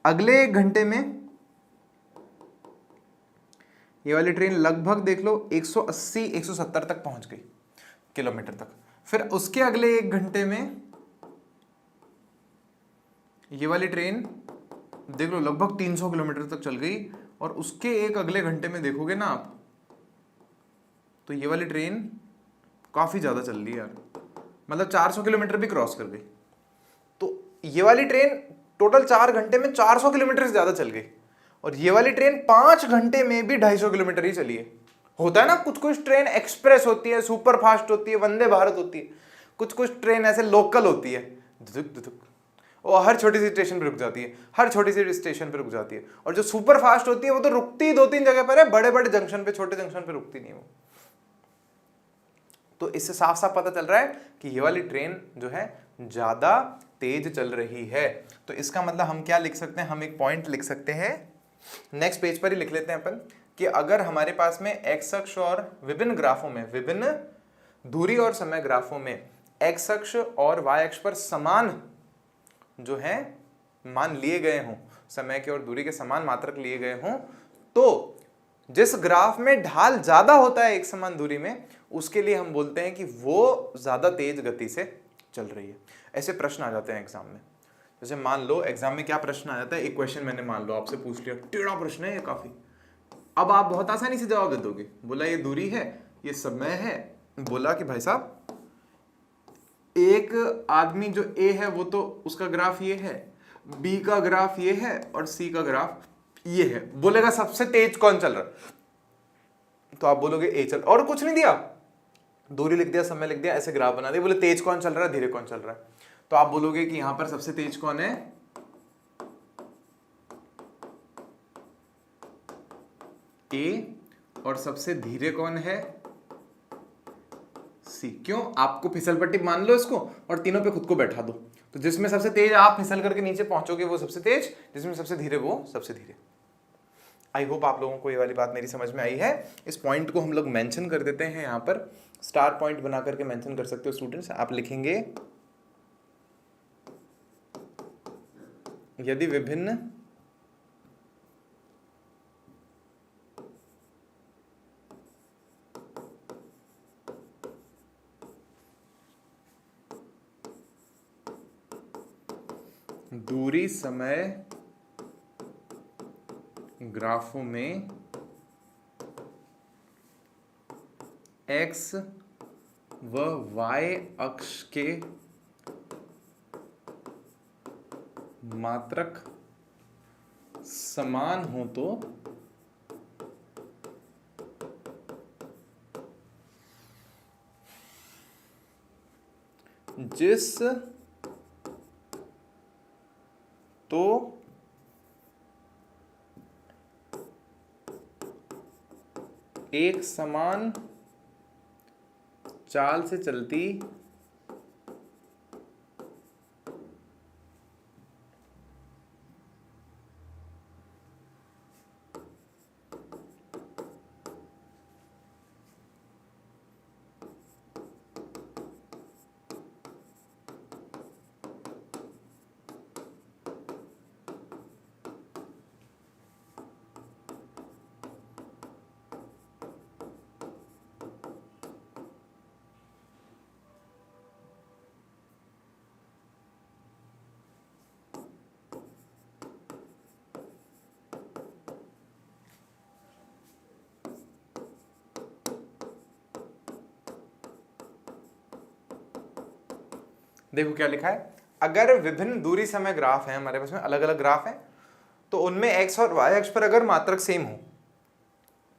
अगले 1 घंटे में ये वाली ट्रेन लगभग देख लो 180-170 तक पहुंच गई किलोमीटर तक। फिर उसके अगले 1 घंटे में ये वाली ट्रेन देख लो लगभग 300 किलोमीटर तक चल गई, और उसके एक अगले घंटे में देखोगे ना आप, तो ये वाली ट्रेन काफी ज्यादा चल रही है यार, मतलब 400 किलोमीटर भी क्रॉस कर गई। तो ये वाली ट्रेन टोटल 4 घंटे में 400 किलोमीटर से ज्यादा चल गई, और ये वाली ट्रेन 5 घंटे में भी 250 किलोमीटर ही चली है। होता है ना, कुछ कुछ ट्रेन एक्सप्रेस होती है, सुपर फास्ट होती है, वंदे भारत होती है, कुछ कुछ ट्रेन ऐसे लोकल होती है, दुदुक दुदुक, वो हर छोटी सी स्टेशन पे रुक जाती है, हर छोटी सी स्टेशन पे रुक जाती है। और जो सुपर फास्ट होती है वो तो रुकती ही 2-3 जगह पर है, बड़े बड़े जंक्शन पे, छोटे जंक्शन पे रुकती नहीं वो। तो इससे साफ साफ पता चल रहा है कि ये वाली ट्रेन जो है ज्यादा तेज चल रही है। तो इसका मतलब हम क्या लिख सकते हैं, हम एक पॉइंट लिख सकते हैं, नेक्स्ट पेज पर ही लिख लेते हैं अपन, कि अगर हमारे पास में एक्स अक्ष और विभिन्न ग्राफों में, विभिन्न दूरी और समय ग्राफों में एक्स अक्ष और वाई अक्ष पर समान जो है मान लिए गए हों, समय के और दूरी के समान मात्रक लिए गए हों, तो जिस ग्राफ में ढाल ज्यादा होता है एक समान दूरी में, उसके लिए हम बोलते हैं कि वो ज्यादा तेज गति से चल रही है। ऐसे प्रश्न आ जाते हैं एग्जाम में। जैसे मान लो एग्जाम में क्या प्रश्न आ जाता है, एक क्वेश्चन मैंने मान लो आपसे पूछ लिया, टेढ़ा प्रश्न है ये काफी, अब आप बहुत आसानी से जवाब दे दोगे। बोला ये दूरी है, ये समय है, बोला कि भाई साहब एक आदमी जो ए है वो तो उसका ग्राफ ये है, बी का ग्राफ ये है, और सी का ग्राफ ये है। बोलेगा सबसे तेज कौन चल रहा है, तो आप बोलोगे ए चल, और कुछ नहीं दिया, दूरी लिख दिया, समय लिख दिया, ऐसे ग्राफ बना दिया। बोले तेज कौन चल रहा है, धीरे कौन चल रहा है, तो आप बोलोगे कि यहां पर सबसे तेज कौन है, ए, और सबसे धीरे कौन है, सी। क्यों, आपको फिसल पट्टी मान लो इसको और तीनों पे खुद को बैठा दो, तो जिसमें सबसे तेज आप फिसल करके नीचे पहुंचोगे वो सबसे तेज, जिसमें सबसे धीरे वो सबसे धीरे। आई होप आप लोगों को ये वाली बात मेरी समझ में आई है। इस पॉइंट को हम लोग मेंशन कर देते हैं, यहां पर स्टार पॉइंट बना करके मेंशन कर सकते हो स्टूडेंट्स। आप लिखेंगे यदि विभिन्न दूरी समय ग्राफों में एक्स व वाई अक्ष के मात्रक समान हो तो जिस तो एक समान चाल से चलती देखो क्या लिखा है, अगर विभिन्न दूरी समय ग्राफ है हमारे पास में, अलग अलग ग्राफ है, तो उनमें एक्स और वाई अक्ष पर अगर मात्रक सेम हो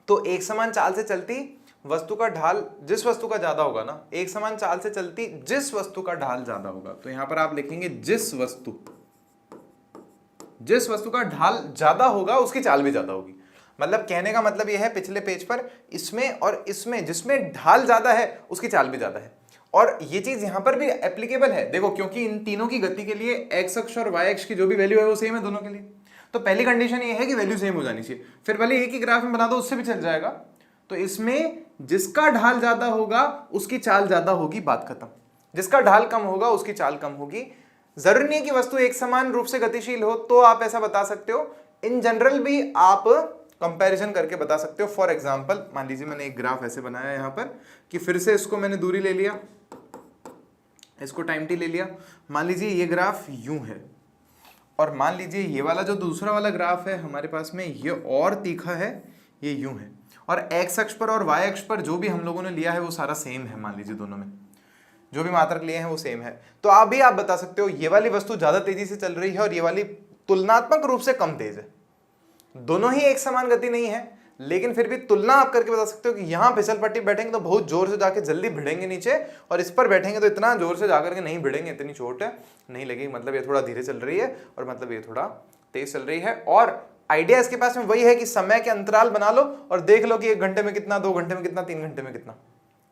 तो एक समान चाल से चलती वस्तु का ढाल, जिस वस्तु का ज्यादा होगा ना, एक समान चाल से चलती जिस वस्तु का ढाल ज्यादा होगा, तो यहां पर आप लिखेंगे जिस वस्तु का ढाल ज्यादा होगा उसकी चाल भी ज्यादा होगी। मतलब कहने का मतलब यह है पिछले पेज पर इसमें और इसमें जिसमें ढाल ज्यादा है उसकी चाल भी ज्यादा है, और ये चीज यहां पर भी एप्लीकेबल है। देखो क्योंकि इन तीनों की गति के लिए एक्स अक्ष और वाई अक्ष की जो भी वैल्यू है वो सेम है दोनों के लिए, तो पहली कंडीशन ये है कि वैल्यू सेम हो जानी चाहिए। फिर भले एक ही ग्राफ में बना दो उससे भी चल जाएगा। तो इसमें जिसका ढाल ज्यादा होगा उसकी चाल ज्यादा होगी, बात खत्म। जिसका ढाल कम होगा उसकी चाल कम होगी। जरूरी नहीं है कि वस्तु एक समान रूप से गतिशील हो तो आप ऐसा बता सकते हो, इन जनरल भी आप कंपैरिजन करके बता सकते हो। फॉर एग्जांपल मान लीजिए मैंने एक ग्राफ ऐसे बनाया यहां पर कि फिर से इसको मैंने दूरी ले लिया, इसको टाइम टी ले लिया। मान लीजिए ये ग्राफ यूं है, और मान लीजिए ये वाला जो दूसरा वाला ग्राफ है हमारे पास में, ये और तीखा है, ये यूं है, और एक्स अक्ष पर और वाई अक्ष पर जो भी हम लोगों ने लिया है वो सारा सेम है। मान लीजिए दोनों में जो भी मात्रक लिए हैं वो सेम है, तो आप बता सकते हो ये वाली वस्तु ज्यादा तेजी से चल रही है और ये वाली तुलनात्मक रूप से कम तेज है। दोनों ही एक समान गति नहीं है, लेकिन फिर भी तुलना आप करके बता सकते हो कि यहां फिसल पट्टी बैठेंगे तो बहुत जोर से जाके जल्दी भिड़ेंगे नीचे, और इस पर बैठेंगे तो इतना जोर से जाकर के नहीं भिड़ेंगे, इतनी चोट है नहीं लगेगी, मतलब ये थोड़ा धीरे चल रही है और मतलब ये थोड़ा तेज चल रही है। और आइडिया इसके पास में वही है कि समय के अंतराल बना लो और देख लो कि 1 घंटे में कितना, 2 घंटे में कितना, 3 घंटे में कितना।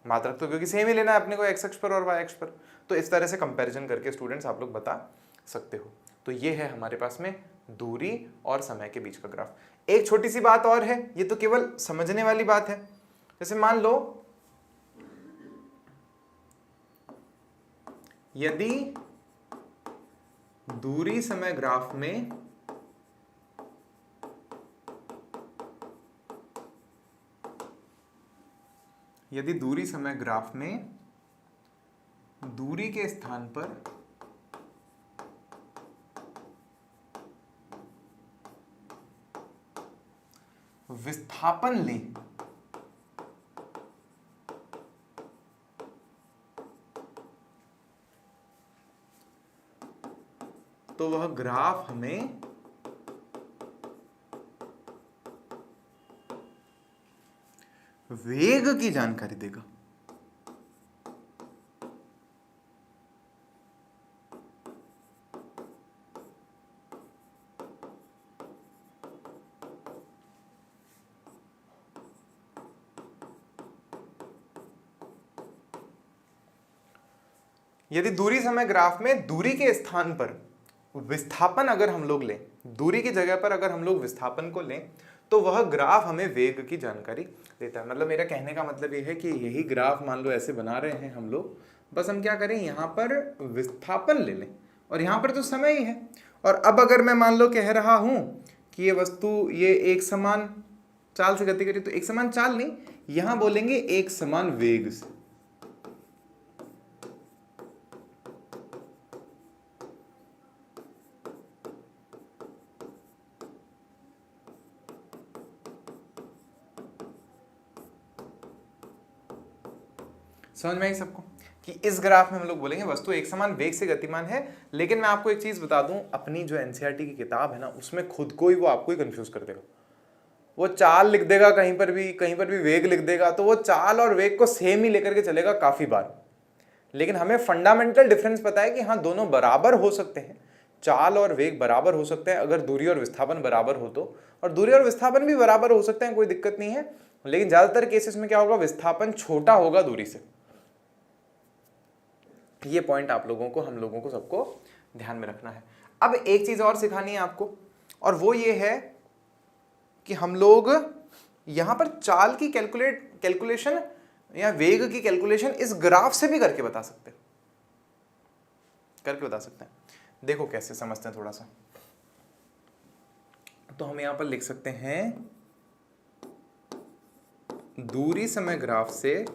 मात्रक तो क्योंकि सेम ही लेना है अपने को एक्स अक्ष पर और वाई अक्ष पर, तो इस तरह से कंपैरिजन करके स्टूडेंट्स आप लोग बता सकते हो। तो ये है हमारे पास में दूरी और समय के बीच का ग्राफ। एक छोटी सी बात और है, ये तो केवल समझने वाली बात है। जैसे मान लो यदि दूरी समय ग्राफ में दूरी के स्थान पर विस्थापन लें तो वह ग्राफ हमें वेग की जानकारी देगा। यदि दूरी समय ग्राफ में दूरी के स्थान पर विस्थापन अगर हम लोग लें, दूरी की जगह पर अगर हम लोग विस्थापन को लें, तो वह ग्राफ हमें वेग की जानकारी देता है। मतलब मेरा कहने का मतलब यह है कि यही ग्राफ मान लो ऐसे बना रहे हैं हम लोग, बस हम क्या करें, यहां पर विस्थापन ले लें और यहां पर तो समय ही है। और अब अगर मैं मान लो कह रहा हूं कि ये वस्तु ये एक समान चाल से गति करी, तो एक समान चाल नहीं, यहां बोलेंगे एक समान वेग से। समझ में आई सबको कि इस ग्राफ में हम लोग बोलेंगे वस्तु एक समान वेग से गतिमान है। लेकिन मैं आपको एक चीज बता दूं, अपनी जो एनसीईआरटी की किताब है ना, उसमें खुद को ही वो आपको ही कंफ्यूज कर देगा। वो चाल लिख देगा कहीं पर भी वेग लिख देगा, तो वो चाल और वेग को सेम ही लेकर के चलेगा काफी बार। लेकिन हमें फंडामेंटल डिफरेंस पता है कि हाँ दोनों बराबर हो सकते हैं, चाल और वेग बराबर हो सकते हैं अगर दूरी और विस्थापन बराबर हो तो, और दूरी और विस्थापन भी बराबर हो सकते हैं, कोई दिक्कत नहीं है। लेकिन ज्यादातर केसेस में क्या होगा, विस्थापन छोटा होगा दूरी से। ये पॉइंट आप लोगों को, हम लोगों को सबको ध्यान में रखना है। अब एक चीज और सिखानी है आपको, और वो ये है कि हम लोग यहां पर चाल की कैलकुलेशन या वेग की कैलकुलेशन इस ग्राफ से भी करके बता सकते हैं। देखो कैसे समझते हैं थोड़ा सा। तो हम यहां पर लिख सकते हैं दूरी समय ग्राफ से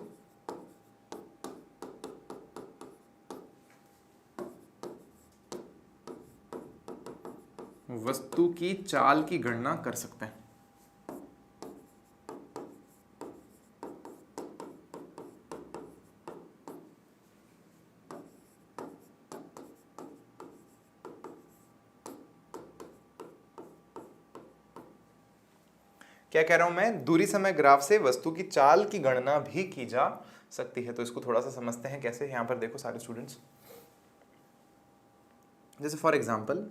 वस्तु की चाल की गणना कर सकते हैं। क्या कह रहा हूं मैं, दूरी समय ग्राफ से वस्तु की चाल की गणना भी की जा सकती है। तो इसको थोड़ा सा समझते हैं कैसे। यहां पर देखो सारे स्टूडेंट्स, जैसे फॉर एग्जांपल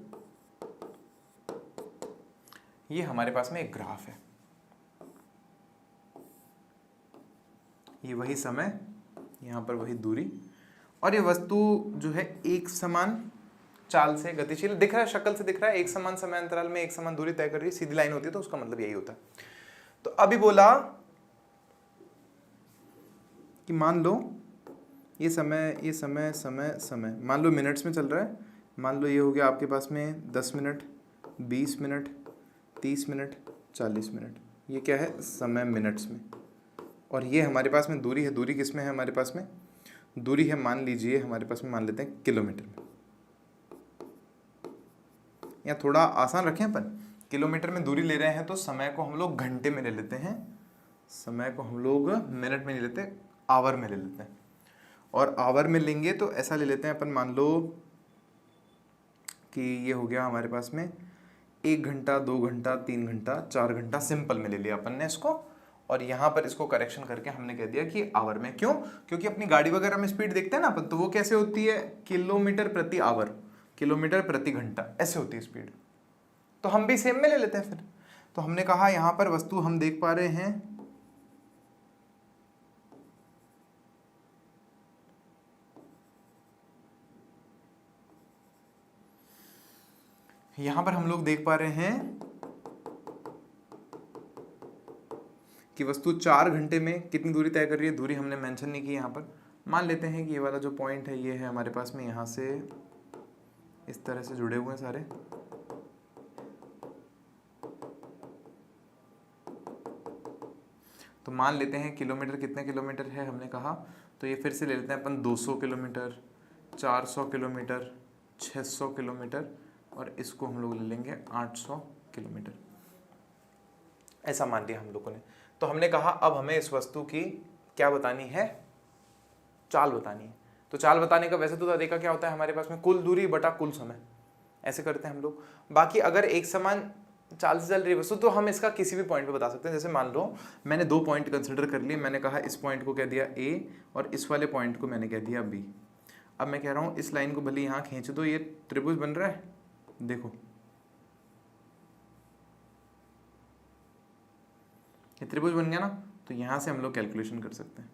ये हमारे पास में एक ग्राफ है, ये वही समय, यहां पर वही दूरी, और ये वस्तु जो है एक समान चाल से गतिशील दिख रहा है, शक्ल से दिख रहा है, एक समान समय अंतराल में एक समान दूरी तय कर रही है, सीधी लाइन होती है तो उसका मतलब यही होता है। तो अभी बोला कि मान लो ये समय मान लो मिनट्स में चल रहा है। मान लो ये हो गया आपके पास में 10 मिनट, 20 मिनट, 30 मिनट, 40 मिनट। ये क्या है, समय मिनट्स में। और ये हमारे पास में दूरी है। दूरी किस में है हमारे पास में, दूरी है मान लीजिए हमारे पास में, मान लेते हैं किलोमीटर में, या थोड़ा आसान रखें अपन, किलोमीटर में दूरी ले रहे हैं तो समय को हम लोग घंटे में ले लेते हैं, समय को हम लोग मिनट में नहीं लेते, आवर में ले लेते हैं। और आवर में लेंगे तो ऐसा ले लेते हैं अपन, मान लो कि ये हो गया हमारे पास में 1 घंटा, 2 घंटा, 3 घंटा, 4 घंटा, सिंपल में ले लिया अपन ने इसको। और यहाँ पर इसको करेक्शन करके हमने कह दिया कि आवर में। क्यों, क्योंकि अपनी गाड़ी वगैरह में स्पीड देखते हैं ना अपन, तो वो कैसे होती है, किलोमीटर प्रति आवर, किलोमीटर प्रति घंटा, ऐसे होती है स्पीड। तो हम भी सेम में ले लेते हैं फिर। तो हमने कहा यहाँ पर वस्तु हम देख पा रहे हैं, यहां पर हम लोग देख पा रहे हैं कि वस्तु 4 घंटे में कितनी दूरी तय कर रही है। दूरी हमने मेंशन नहीं की यहाँ पर। मान लेते हैं कि ये वाला जो पॉइंट है ये है हमारे पास में, यहाँ से इस तरह से जुड़े हुए हैं सारे। तो मान लेते हैं किलोमीटर, कितने किलोमीटर है हमने कहा, तो ये फिर से ले लेते हैं अपन 200 किलोमीटर, 400 किलोमीटर, 600 किलोमीटर, और इसको हम लोग ले लेंगे 800 किलोमीटर। ऐसा मान लिया हम लोगों ने। तो हमने कहा अब हमें इस वस्तु की क्या बतानी है, चाल बतानी है। तो चाल बताने का वैसे तो तरीका क्या होता है हमारे पास में, कुल दूरी बटा कुल समय, ऐसे करते हैं हम लोग। बाकी अगर एक समान चाल से चल रही वस्तु तो हम इसका किसी भी पॉइंट पे बता सकते हैं। जैसे मान लो मैंने 2 पॉइंट कंसिडर कर लिए, मैंने कहा इस पॉइंट को कह दिया A और इस वाले पॉइंट को मैंने कह दिया B। अब मैं कह रहा हूँ इस लाइन को भले यहाँ खींच दो, ये त्रिभुज बन रहा है, देखो ये त्रिभुज बन गया ना। तो यहां से हम लोग कैलकुलेशन कर सकते हैं।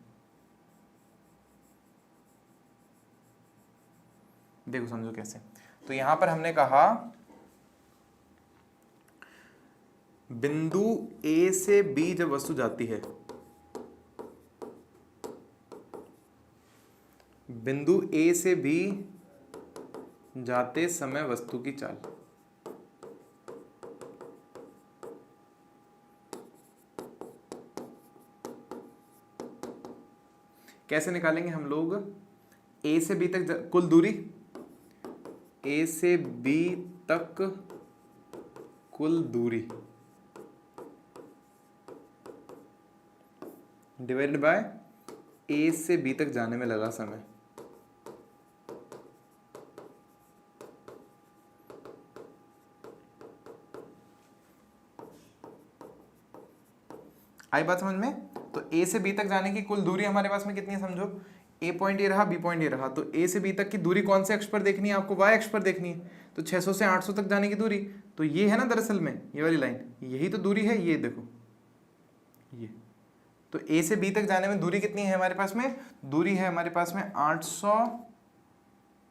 देखो समझो कैसे। तो यहां पर हमने कहा बिंदु A से B जब वस्तु जाती है, बिंदु A से B जाते समय वस्तु की चाल, कैसे निकालेंगे हम लोग, A से B तक कुल दूरी, A से B तक कुल दूरी डिवाइडेड बाय A से B तक जाने में लगा समय। आई बात समझ में। तो A से B तक जाने की कुल दूरी हमारे पास में कितनी है समझो, A पॉइंट ये रहा, B पॉइंट ये रहा। तो A से B तक की दूरी कौन से अक्ष पर देखनी है आपको, Y अक्ष पर देखनी है। तो 600 से 800 तक जाने की दूरी तो ये है ना, दरअसल में ये वाली लाइन, यही तो दूरी है, ये देखो ये। तो A से B तक जाने में दूरी कितनी है हमारे पास में, दूरी है हमारे पास में 800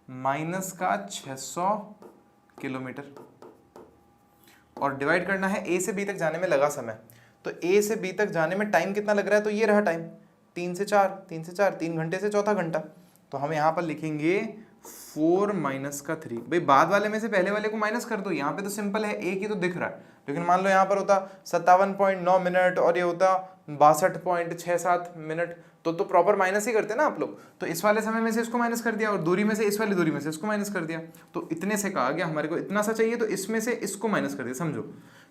माइनस का 600 किलोमीटर, और डिवाइड करना है A से B तक जाने में लगा समय। तो A से B तक जाने में टाइम कितना लग रहा है, तो ये रहा टाइम 3 से 4, 3 से 4, 3 घंटे से चौथा घंटा। तो हम यहाँ पर लिखेंगे 4 माइनस का 3। भाई बाद वाले में से पहले वाले को माइनस कर दो, यहाँ पे तो सिंपल है, एक ही तो दिख रहा है। लेकिन मान लो यहाँ पर होता 57.9 मिनट और ये होता 62.67 मिनट, तो प्रॉपर माइनस ही करते ना आप लोग। तो इस वाले समय में से इसको माइनस कर दिया और दूरी में से इस वाली दूरी में से इसको माइनस कर दिया। तो इतने से कहा गया हमारे को इतना सा चाहिए, तो इसमें से इसको माइनस कर दिया। समझो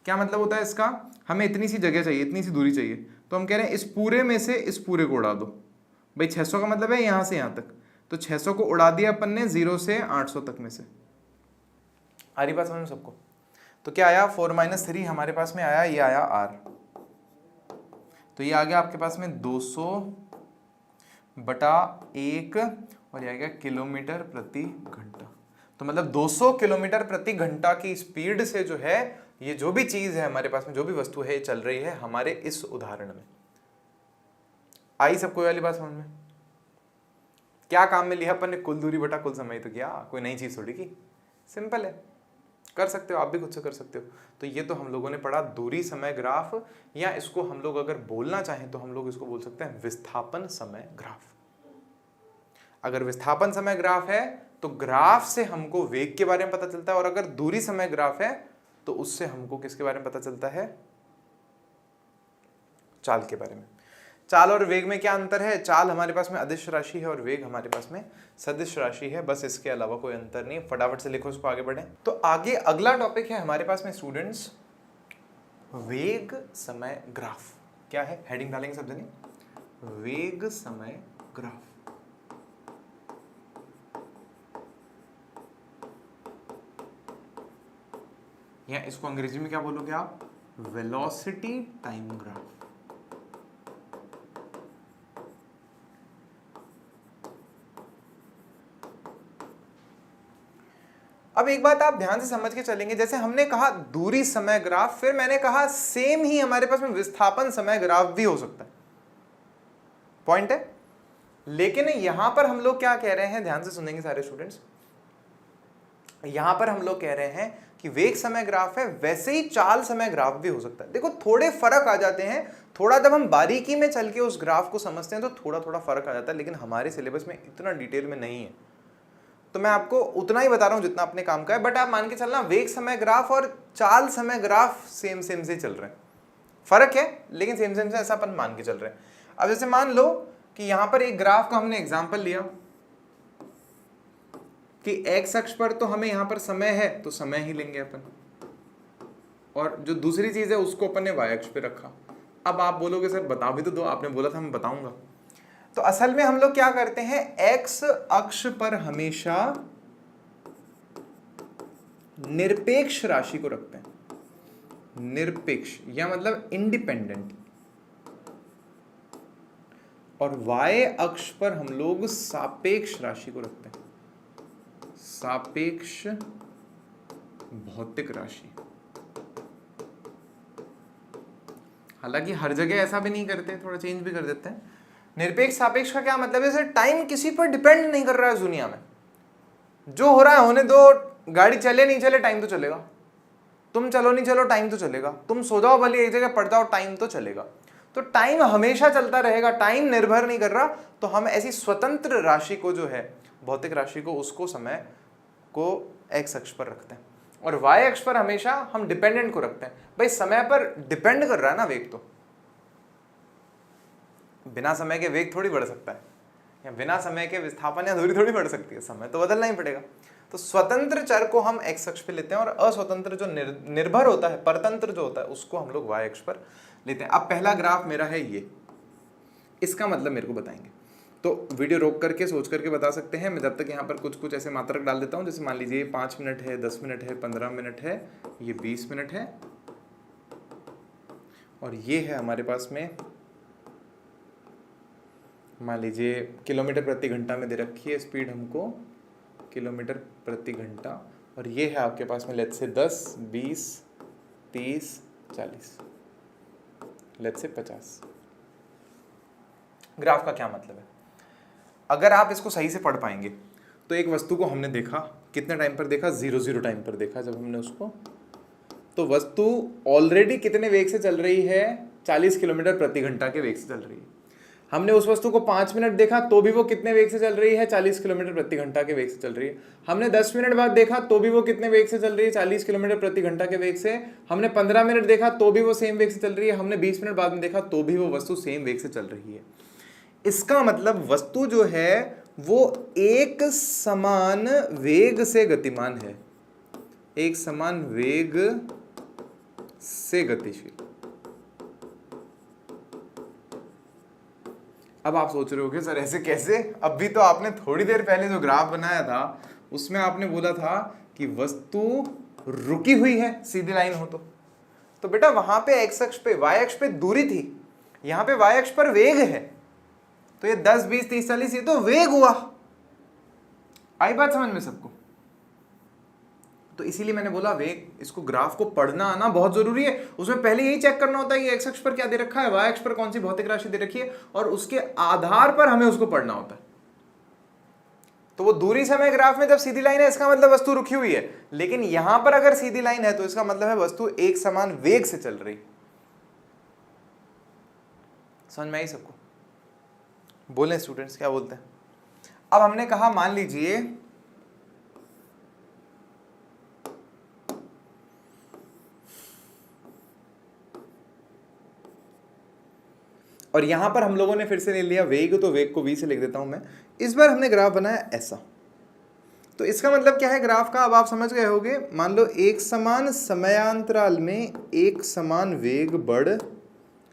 क्या मतलब होता है इसका, हमें इतनी सी जगह चाहिए, इतनी सी दूरी चाहिए, तो हम कह रहे हैं इस पूरे में से इस पूरे को उड़ा दो। भाई 600 का मतलब है यहाँ से यहाँ तक, तो 600 को उड़ा दिया अपन ने 0 से 800 तक में से। आ रही बात समझ में सबको। तो क्या आया 4 - 3 हमारे पास में आया, ये आया R। तो ये आ गया आपके पास में 200/1 और ये आ गया किलोमीटर प्रति घंटा। तो मतलब 200 किलोमीटर प्रति घंटा की स्पीड से जो है ये जो भी चीज है हमारे पास में, जो भी वस्तु है, ये चल रही है हमारे इस उदाहरण में। आई सबको वाली बात समझ में? क्या काम में लिया अपन ने? कुल दूरी बटा कुल समय तो किया, कोई नई चीज थोड़ी की, सिंपल है, कर सकते हो, आप भी खुद से कर सकते हो। तो ये तो हम लोगों ने पढ़ा दूरी समय ग्राफ, या इसको हम लोग अगर बोलना चाहें तो हम लोग इसको बोल सकते हैं विस्थापन समय ग्राफ। अगर विस्थापन समय ग्राफ है तो ग्राफ से हमको वेग के बारे में पता चलता है, और अगर दूरी समय ग्राफ है तो उससे हमको किसके बारे में पता चलता है? चाल के बारे में। चाल और वेग में क्या अंतर है? चाल हमारे पास में अदिश राशि है और वेग हमारे पास में सदिश राशि है, बस इसके अलावा कोई अंतर नहीं। फटाफट से लिखो इसको, आगे बढ़े। तो आगे अगला टॉपिक है हमारे पास में स्टूडेंट्स वेग समय ग्राफ। क्या है? हेडिंग डालेंगे सब जने, वेग समय ग्राफ। या इसको अंग्रेजी में क्या बोलोगे आप? Velocity time graph. अब एक बात आप ध्यान से समझ के चलेंगे, जैसे हमने कहा दूरी समय ग्राफ, फिर मैंने कहा सेम ही हमारे पास में विस्थापन समय ग्राफ भी हो सकता है। पॉइंट है। लेकिन यहां पर हम लोग क्या कह रहे हैं, ध्यान से सुनेंगे सारे स्टूडेंट्स। यहां पर हम लोग कह रहे हैं कि वेग समय ग्राफ है, वैसे ही चाल समय ग्राफ भी हो सकता है। देखो थोड़े फर्क आ जाते हैं, थोड़ा जब हम बारीकी में चल के उस ग्राफ को समझते हैं तो थोड़ा थोड़ा फर्क आ जाता है, लेकिन हमारे सिलेबस में इतना डिटेल में नहीं है, तो मैं आपको उतना ही बता रहा हूं जितना अपने काम का है। बट आप मान के चलना वेग समय ग्राफ और चाल समय ग्राफ सेम सेम से चल रहे हैं, फर्क है लेकिन सेम सेम से, ऐसा अपन मान के चल रहे हैं। अब जैसे मान लो कि यहां पर एक ग्राफ का हमने एग्जांपल लिया कि एक्स अक्ष पर तो हमें यहां पर समय है तो समय ही लेंगे अपन, और जो दूसरी चीज है उसको अपन ने वाई अक्ष पे रखा। अब आप बोलोगे सर बता भी तो दो, आपने बोला था मैं बताऊंगा। तो असल में हम लोग क्या करते हैं, एक्स अक्ष पर हमेशा निरपेक्ष राशि को रखते हैं। निरपेक्ष या मतलब इंडिपेंडेंट, और वाई अक्ष पर हम लोग सापेक्ष राशि को रखते हैं। सापेक्ष भौतिक राशि। हालांकि हर जगह ऐसा भी नहीं करते, थोड़ा चेंज भी कर देते हैं। निरपेक्ष सापेक्ष का क्या मतलब है? जैसे टाइम किसी पर डिपेंड नहीं कर रहा है दुनिया में, जो हो रहा है होने दो, गाड़ी चले नहीं चले टाइम तो चलेगा, तुम चलो नहीं चलो टाइम तो चलेगा, तुम सो जाओ भले एक जगह पड़ जाओ टाइम तो चलेगा। तो टाइम हमेशा चलता रहेगा, टाइम निर्भर नहीं कर रहा। तो हम ऐसी स्वतंत्र राशि को जो है, भौतिक राशि को, उसको समय को एक्स अक्ष पर रखते हैं, और वाई अक्ष पर हमेशा हम डिपेंडेंट को रखते हैं। भाई समय पर डिपेंड कर रहा है ना वेग, तो बिना समय के वेग थोड़ी बढ़ सकता है, या बिना समय के विस्थापन या दूरी थोड़ी बढ़ सकती है, समय तो बदलना ही पड़ेगा। तो स्वतंत्र चर को हम एक्स अक्ष पे लेते हैं, और अस्वतंत्र जो निर्भर होता है, परतंत्र जो होता है, उसको हम लोग वाई अक्ष पर लेते हैं। अब पहला ग्राफ मेरा है ये, इसका मतलब मेरे को बताएंगे, तो वीडियो रोक करके सोच करके बता सकते हैं। मैं जब तक यहाँ पर कुछ कुछ ऐसे मात्रक डाल देता हूँ, जैसे मान लीजिए 5 मिनट है, 10 मिनट है, 15 मिनट है, ये 20 मिनट है, और ये है हमारे पास में मान लीजिए किलोमीटर प्रति घंटा में दे रखी है स्पीड हमको, किलोमीटर प्रति घंटा, और ये है आपके पास में let's say 10, 20, 30, 40, let's say 50। Graph का क्या मतलब है? अगर आप इसको सही से पढ़ पाएंगे तो एक वस्तु को हमने देखा, कितने टाइम पर देखा? 0 टाइम पर देखा जब हमने उसको, तो वस्तु ऑलरेडी कितने वेग से चल रही है? 40 किलोमीटर प्रति घंटा के वेग से चल रही है। हमने उस वस्तु को 5 मिनट देखा तो भी वो कितने वेग से चल रही है? 40 किलोमीटर प्रति घंटा के वेग से चल रही है। हमने 10 मिनट बाद देखा तो भी वो कितने वेग से चल रही है? 40 किलोमीटर प्रति घंटा के वेग से। हमने 15 मिनट देखा तो भी वो सेम वेग से चल रही है। हमने 20 मिनट बाद में देखा तो भी वो वस्तु सेम वेग से चल रही है। इसका मतलब वस्तु जो है वो एक समान वेग से गतिमान है, एक समान वेग से गतिशील। अब आप सोच रहे होगे सर ऐसे कैसे? अभी तो आपने थोड़ी देर पहले जो ग्राफ बनाया था उसमें आपने बोला था कि वस्तु रुकी हुई है, सीधी लाइन हो तो बेटा वहां पे एक्स अक्ष पे, वाई अक्ष पे दूरी थी, यहां पे y अक्ष पर वेग है, तो ये 10 20 30 40 ये तो वेग हुआ। आई बात समझ में सबको? तो इसीलिए मैंने बोला वेग, इसको ग्राफ को पढ़ना आना बहुत जरूरी है। उसमें पहले यही चेक करना होता है कि x अक्ष पर क्या दे रखा है, y अक्ष पर कौन सी भौतिक राशि दे रखी है, और उसके आधार पर हमें उसको पढ़ना होता है। तो वो दूरी समय ग्राफ में जब सीधी लाइन है इसका मतलब वस्तु रुकी हुई है, लेकिन यहां पर अगर सीधी लाइन है तो इसका मतलब है वस्तु एक समान वेग से चल रही। समझ में आई सबको? बोले स्टूडेंट्स, क्या बोलते हैं? अब हमने कहा मान लीजिए और यहां पर हम लोगों ने फिर से ले लिया वेग, तो वेग को v से लिख देता हूं मैं। इस बार हमने ग्राफ बनाया ऐसा, तो इसका मतलब क्या है ग्राफ का, अब आप समझ गए होंगे। मान लो एक समान समयांतराल में एक समान वेग बढ़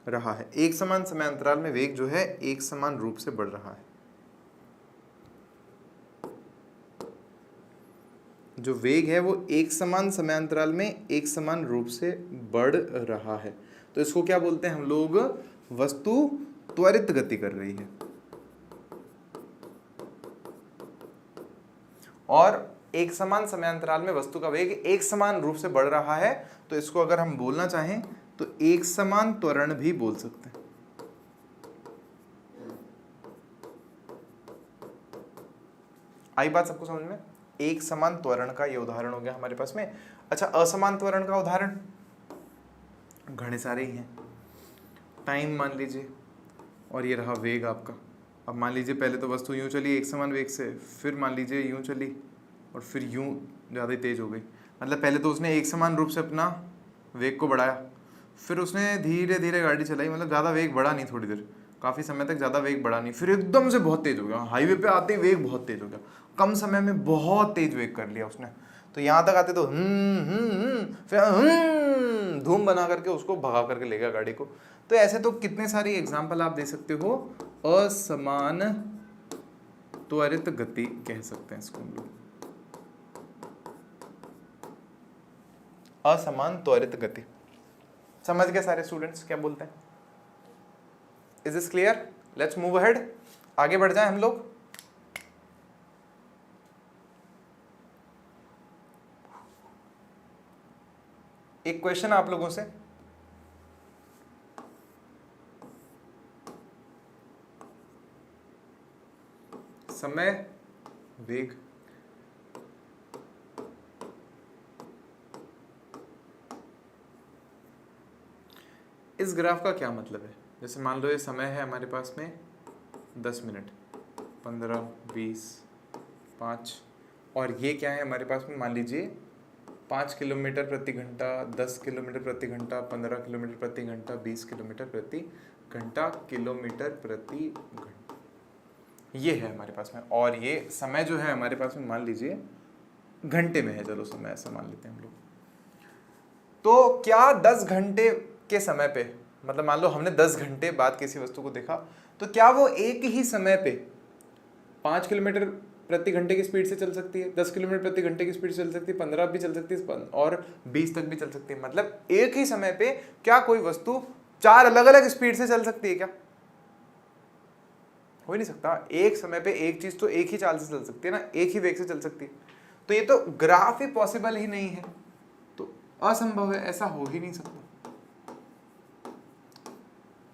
रहा है, एक समान समयांतराल में वेग जो है एक समान रूप से बढ़ रहा है। जो वेग है वो एक समान समयांतराल में एक समान रूप से बढ़ रहा है, तो इसको क्या बोलते हैं हम लोग? वस्तु त्वरित गति कर रही है। और एक समान समयांतराल में वस्तु का वेग एक समान रूप से बढ़ रहा है, तो इसको अगर हम बोलना चाहें तो एक समान त्वरण भी बोल सकते हैं। आई बात सबको समझ में? एक समान त्वरण का ये उदाहरण हो गया हमारे पास में। अच्छा, असमान त्वरण का उदाहरण घने सारे ही हैं। टाइम मान लीजिए, और ये रहा वेग आपका। अब मान लीजिए पहले तो वस्तु यूं चली एक समान वेग से, फिर मान लीजिए यूं चली और फिर यूं ज़्यादा तेज हो गई। मतलब पहले तो उसने एक समान रूप से अपना वेग को बढ़ाया, फिर उसने धीरे धीरे गाड़ी चलाई, मतलब ज़्यादा वेग बढ़ा नहीं, थोड़ी देर काफ़ी समय तक ज़्यादा वेग बढ़ा नहीं, फिर एकदम से बहुत तेज हो गया। हाईवे पे आते ही वेग बहुत तेज हो गया, कम समय में बहुत तेज वेग कर लिया उसने। तो यहाँ तक आते तो फिर धूम बना करके उसको भगा करके ले गया गाड़ी को। तो ऐसे तो कितने सारे एग्जाम्पल आप दे सकते हो। असमान त्वरित गति कह सकते हैं इसको हम लोग, असमान त्वरित गति। समझ गए सारे स्टूडेंट्स क्या बोलते हैं? Is this clear? Let's move ahead, आगे बढ़ जाए हम लोग। एक क्वेश्चन आप लोगों से, समय वेग इस ग्राफ का क्या मतलब है? जैसे मान लो ये समय है हमारे पास में 10 मिनट, 15, 20, 5, और ये क्या है हमारे पास में? मान लीजिए 5 किलोमीटर प्रति घंटा, 10 किलोमीटर प्रति घंटा, 15 किलोमीटर प्रति घंटा, 20 किलोमीटर प्रति घंटा, किलोमीटर प्रति घंटा, ये है हमारे पास में। और ये समय जो है हमारे पास में मान लीजिए घंटे में है, चलो समय ऐसा मान लेते हैं हम लोग। तो क्या 10 घंटे के समय पे, मतलब मान लो हमने 10 घंटे बाद किसी वस्तु को देखा, तो क्या वो एक ही समय पे 5 किलोमीटर प्रति घंटे की स्पीड से चल सकती है, 10 किलोमीटर प्रति घंटे की स्पीड से चल सकती है, 15 भी चल सकती है और 20 तक भी चल सकती है? मतलब एक ही समय पे क्या कोई वस्तु 4 अलग अलग स्पीड से चल सकती है क्या? हो ही नहीं सकता। एक समय पे एक चीज तो एक ही चाल से चल सकती है ना, एक ही वेग से चल सकती है। तो ये तो ग्राफ ही पॉसिबल ही नहीं है, तो असंभव है, ऐसा हो ही नहीं सकता।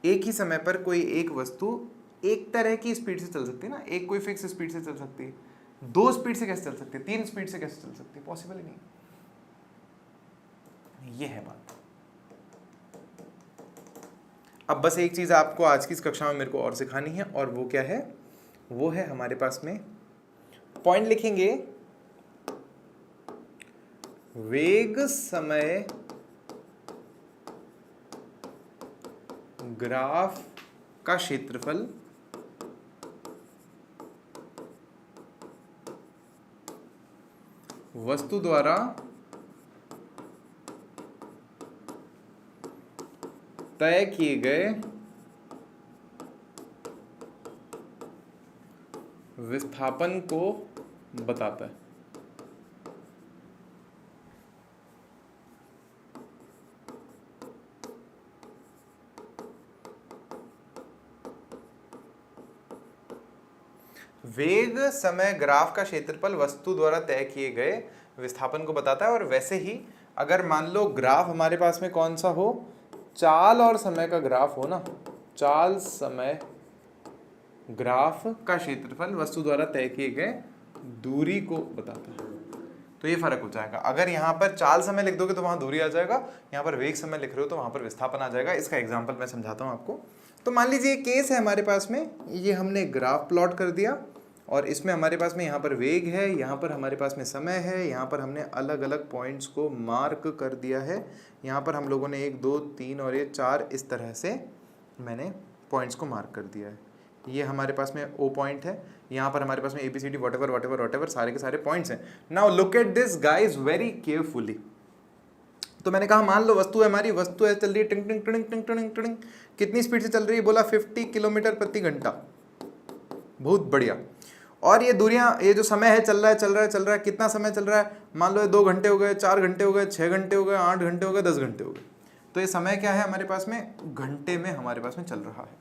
एक ही समय पर कोई एक वस्तु एक तरह की स्पीड से चल सकती है ना, एक कोई फिक्स स्पीड से चल सकती है, 2 स्पीड से कैसे चल सकती है, 3 स्पीड से कैसे चल सकती है? पॉसिबल ही नहीं। ये है बात। अब बस एक चीज आपको आज की इस कक्षा में मेरे को और सिखानी है, और वो क्या है? वो है हमारे पास में पॉइंट लिखेंगे, वेग समय ग्राफ का क्षेत्रफल वस्तु द्वारा तय किए गए विस्थापन को बताता है। वेग समय ग्राफ का क्षेत्रफल वस्तु द्वारा तय किए गए विस्थापन को बताता है। और वैसे ही अगर मान लो ग्राफ हमारे पास में कौन सा हो, चाल और समय का ग्राफ हो ना, चाल समय ग्राफ का क्षेत्रफल वस्तु द्वारा तय किए गए दूरी को बताता है, तो ये फर्क हो जाएगा। अगर यहाँ पर चाल समय लिख दोगे तो वहां दूरी आ जाएगा, यहाँ पर वेग समय लिख रहे हो तो वहां पर विस्थापन आ जाएगा। इसका एग्जांपल मैं समझाता हूँ आपको। तो मान लीजिए केस है हमारे पास में, ये हमने ग्राफ प्लॉट कर दिया और इसमें हमारे पास में यहाँ पर वेग है, यहाँ पर हमारे पास में समय है, यहाँ पर हमने अलग अलग पॉइंट्स को मार्क कर दिया है। यहाँ पर हम लोगों ने 1 2 3 और ये 4 इस तरह से मैंने पॉइंट्स को मार्क कर दिया है। ये हमारे पास में ओ पॉइंट है, यहाँ पर हमारे पास में ABCD वॉटेवर सारे के सारे पॉइंट्स हैं। Now look at this guys very carefully. तो मैंने कहा मान लो वस्तु है हमारी, वस्तु है चल रही है टिंग टिंग टिंग टिंग टिंग टिंग, कितनी स्पीड से चल रही है, बोला 50 किलोमीटर प्रति घंटा। बहुत बढ़िया। और ये दूरियां, ये जो समय है चल रहा है, कितना समय चल रहा है, मान लो 2 घंटे हो गए, 4 घंटे हो गए, 6 घंटे हो गए, 8 घंटे हो गए, 10 घंटे हो गए। तो ये समय क्या है हमारे पास में, घंटे में हमारे पास में चल रहा है।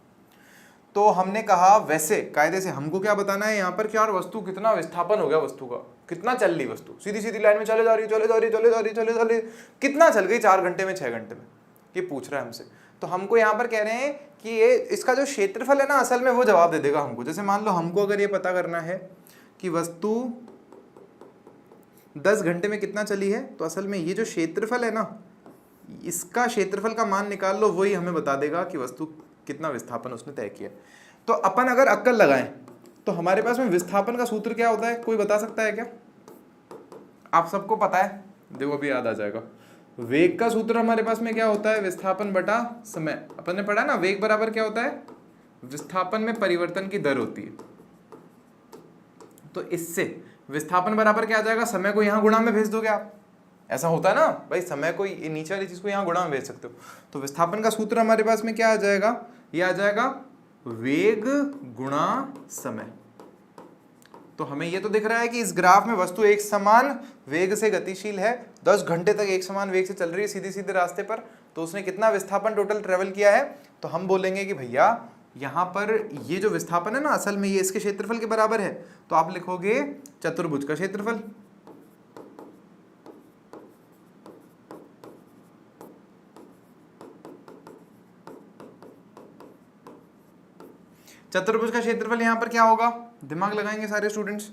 तो हमने कहा वैसे कायदे से हमको क्या बताना है यहाँ पर, क्या और वस्तु कितना विस्थापन हो गया, वस्तु का कितना चल रही, वस्तु सीधी सीधी लाइन में चले जा रही, कितना चल गई 4 घंटे में 6 घंटे में, ये पूछ रहा है हमसे। तो हमको यहाँ पर कह रहे हैं कि ये इसका जो क्षेत्रफल है ना, असल में वो जवाब दे देगा हमको। जैसे मान लो हमको अगर ये पता करना है कि वस्तु 10 घंटे में कितना चली है, तो असल में ये जो क्षेत्रफल है ना, इसका क्षेत्रफल का मान निकाल लो, वही हमें बता देगा कि वस्तु कितना विस्थापन उसने तय किया। तो अपन अगर अक्कल लगाएं तो हमारे पास में विस्थापन का सूत्र क्या होता है, कोई बता सकता है क्या? आप सबको पता है, देखो अभी याद आ जाएगा। वेग का सूत्र हमारे पास में क्या होता है, विस्थापन बटा समय। अपन ने पढ़ा ना, वेग बराबर क्या होता है, विस्थापन में परिवर्तन की दर होती है। तो इससे विस्थापन बराबर क्या आ जाएगा, समय को यहां गुणा में भेज दोगे आप, ऐसा होता है ना भाई, समय को नीचे वाली चीज को यहाँ गुणा में भेज सकते हो। तो विस्थापन का सूत्र हमारे पास में क्या आ जाएगा, ये आ जाएगा वेग गुणा समय। तो हमें ये तो दिख रहा है कि इस ग्राफ में वस्तु एक समान वेग से गतिशील है, 10 घंटे तक एक समान वेग से चल रही है सीधे सीधे रास्ते पर। तो उसने कितना विस्थापन टोटल ट्रेवल किया है, तो हम बोलेंगे कि भैया यहाँ पर ये जो विस्थापन है ना, असल में ये इसके क्षेत्रफल के बराबर है। तो आप लिखोगे चतुर्भुज का क्षेत्रफल। चतुर्भुज का क्षेत्रफल यहाँ पर क्या होगा, दिमाग लगाएंगे सारे स्टूडेंट्स।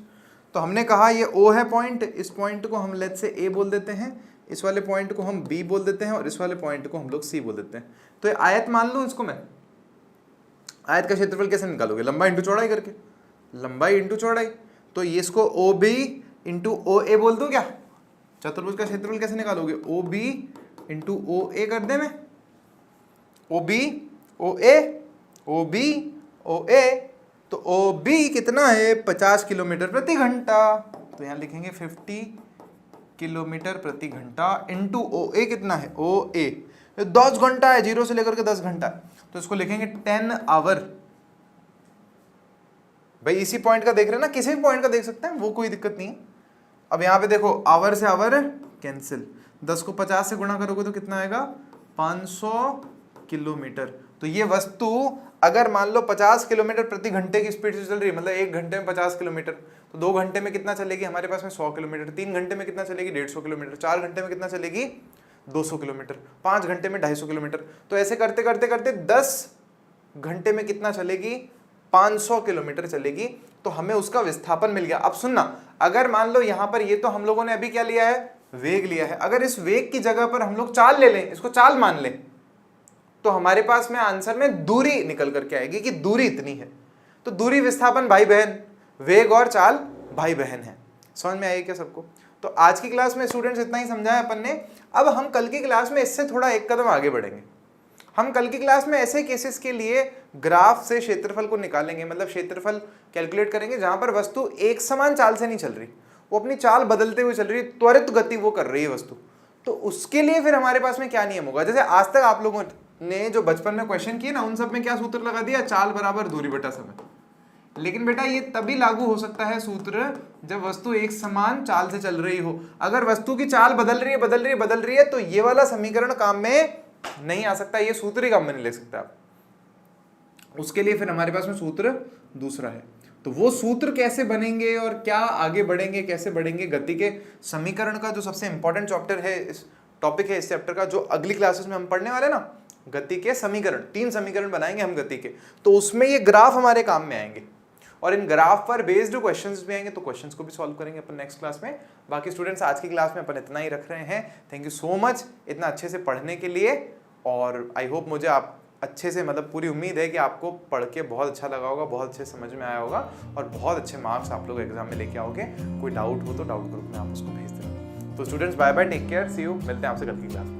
तो हमने कहा ये O है पॉइंट, इस पॉइंट को हम लेट्स से A बोल देते हैं, इस वाले पॉइंट को हम B बोल देते हैं और इस वाले पॉइंट को हम लोग C बोल देते हैं। तो ये आयत मान लूं इसको मैं, आयत का क्षेत्रफल कैसे निकालोगे, लंबाई इंटू चौड़ाई करके, लंबाई इंटू चौड़ाई। तो ये इसको OB इंटू OA बोल दूं क्या, चतुर्भुज का क्षेत्रफल कैसे निकालोगे, OB इंटू OA कर दे मैं, OB OA OB OA। तो OB कितना है, 50 किलोमीटर प्रति घंटा। तो यहाँ लिखेंगे 50 किलोमीटर प्रति घंटा इंटू OA कितना है, OA 10 घंटा है, 0 से लेकर के 10 घंटा। तो इसको लिखेंगे 10 आवर। भाई इसी पॉइंट का देख रहे हैं ना, किसी भी पॉइंट का देख सकते हैं, वो कोई दिक्कत नहीं है। अब यहाँ पे देखो आवर से आवर कैंसिल, 10 को 50 से गुणा करोगे तो कितना आएगा, 500 किलोमीटर। तो ये वस्तु अगर मान लो 50 किलोमीटर प्रति घंटे की स्पीड से चल रही है, मतलब 1 घंटे में 50 किलोमीटर, तो 2 घंटे में कितना चलेगी हमारे पास में 100 किलोमीटर, 3 घंटे में कितना चलेगी 150 किलोमीटर, 4 घंटे में कितना चलेगी 200 किलोमीटर, 5 घंटे में 250 किलोमीटर। तो ऐसे करते करते करते 10 घंटे में कितना चलेगी, 500 किलोमीटर चलेगी। तो हमें उसका विस्थापन मिल गया। अब सुनना, अगर मान लो यहाँ पर ये तो हम लोगों ने अभी क्या लिया है, वेग लिया है, अगर इस वेग की जगह पर हम लोग चाल ले लें, इसको चाल मान लें, तो हमारे पास में आंसर में दूरी निकल करके आएगी कि दूरी इतनी है। तो दूरी विस्थापन भाई बहन, वेग और चाल भाई बहन है। समझ में आई क्या सबको? तो आज की क्लास में स्टूडेंट्स इतना ही समझा है अपन ने। अब हम कल की क्लास में इससे थोड़ा एक कदम आगे बढ़ेंगे। हम कल की क्लास में ऐसे केसेस के लिए ग्राफ से क्षेत्रफल को निकालेंगे, मतलब क्षेत्रफल कैलकुलेट करेंगे जहां पर वस्तु एक समान चाल से नहीं चल रही, वो अपनी चाल बदलते हुए चल रही है, त्वरित गति वो कर रही है वस्तु। तो उसके लिए फिर हमारे पास में क्या नियम होगा, जैसे आज तक आप लोगों ने जो बचपन में क्वेश्चन किए ना, उन सब में क्या सूत्र लगा दिया, चाल बराबर दूरी बटा समय। लेकिन बेटा ये तभी लागू हो सकता है सूत्र जब वस्तु एक समान चाल से चल रही हो। अगर वस्तु की चाल बदल रही है तो ये वाला समीकरण काम में नहीं आ सकता, ये सूत्र ही काम में नहीं ले सकता आप। उसके लिए फिर हमारे पास में सूत्र दूसरा है। तो वो सूत्र कैसे बनेंगे और क्या आगे बढ़ेंगे, कैसे बढ़ेंगे, गति के समीकरण का जो सबसे इंपॉर्टेंट चैप्टर है, इस टॉपिक है इस चैप्टर का, जो अगली क्लासेस में हम पढ़ने वाले ना, गति के समीकरण, 3 समीकरण बनाएंगे हम गति के, तो उसमें ये ग्राफ हमारे काम में आएंगे और इन ग्राफ पर बेस्ड क्वेश्चंस भी आएंगे, तो क्वेश्चंस को भी सॉल्व करेंगे अपन नेक्स्ट क्लास में। बाकी स्टूडेंट्स आज की क्लास में अपन इतना ही रख रहे हैं। थैंक यू सो मच इतना अच्छे से पढ़ने के लिए, और आई होप, मुझे आप अच्छे से, मतलब पूरी उम्मीद है कि आपको पढ़ के बहुत अच्छा लगा होगा, बहुत अच्छे समझ में आया होगा और बहुत अच्छे मार्क्स आप लोग एग्जाम में लेके आओगे। कोई डाउट हो तो डाउट ग्रुप में आप उसको भेज देना। तो students bye bye, take care, see you, मिलते हैं आपसे कल की क्लास में।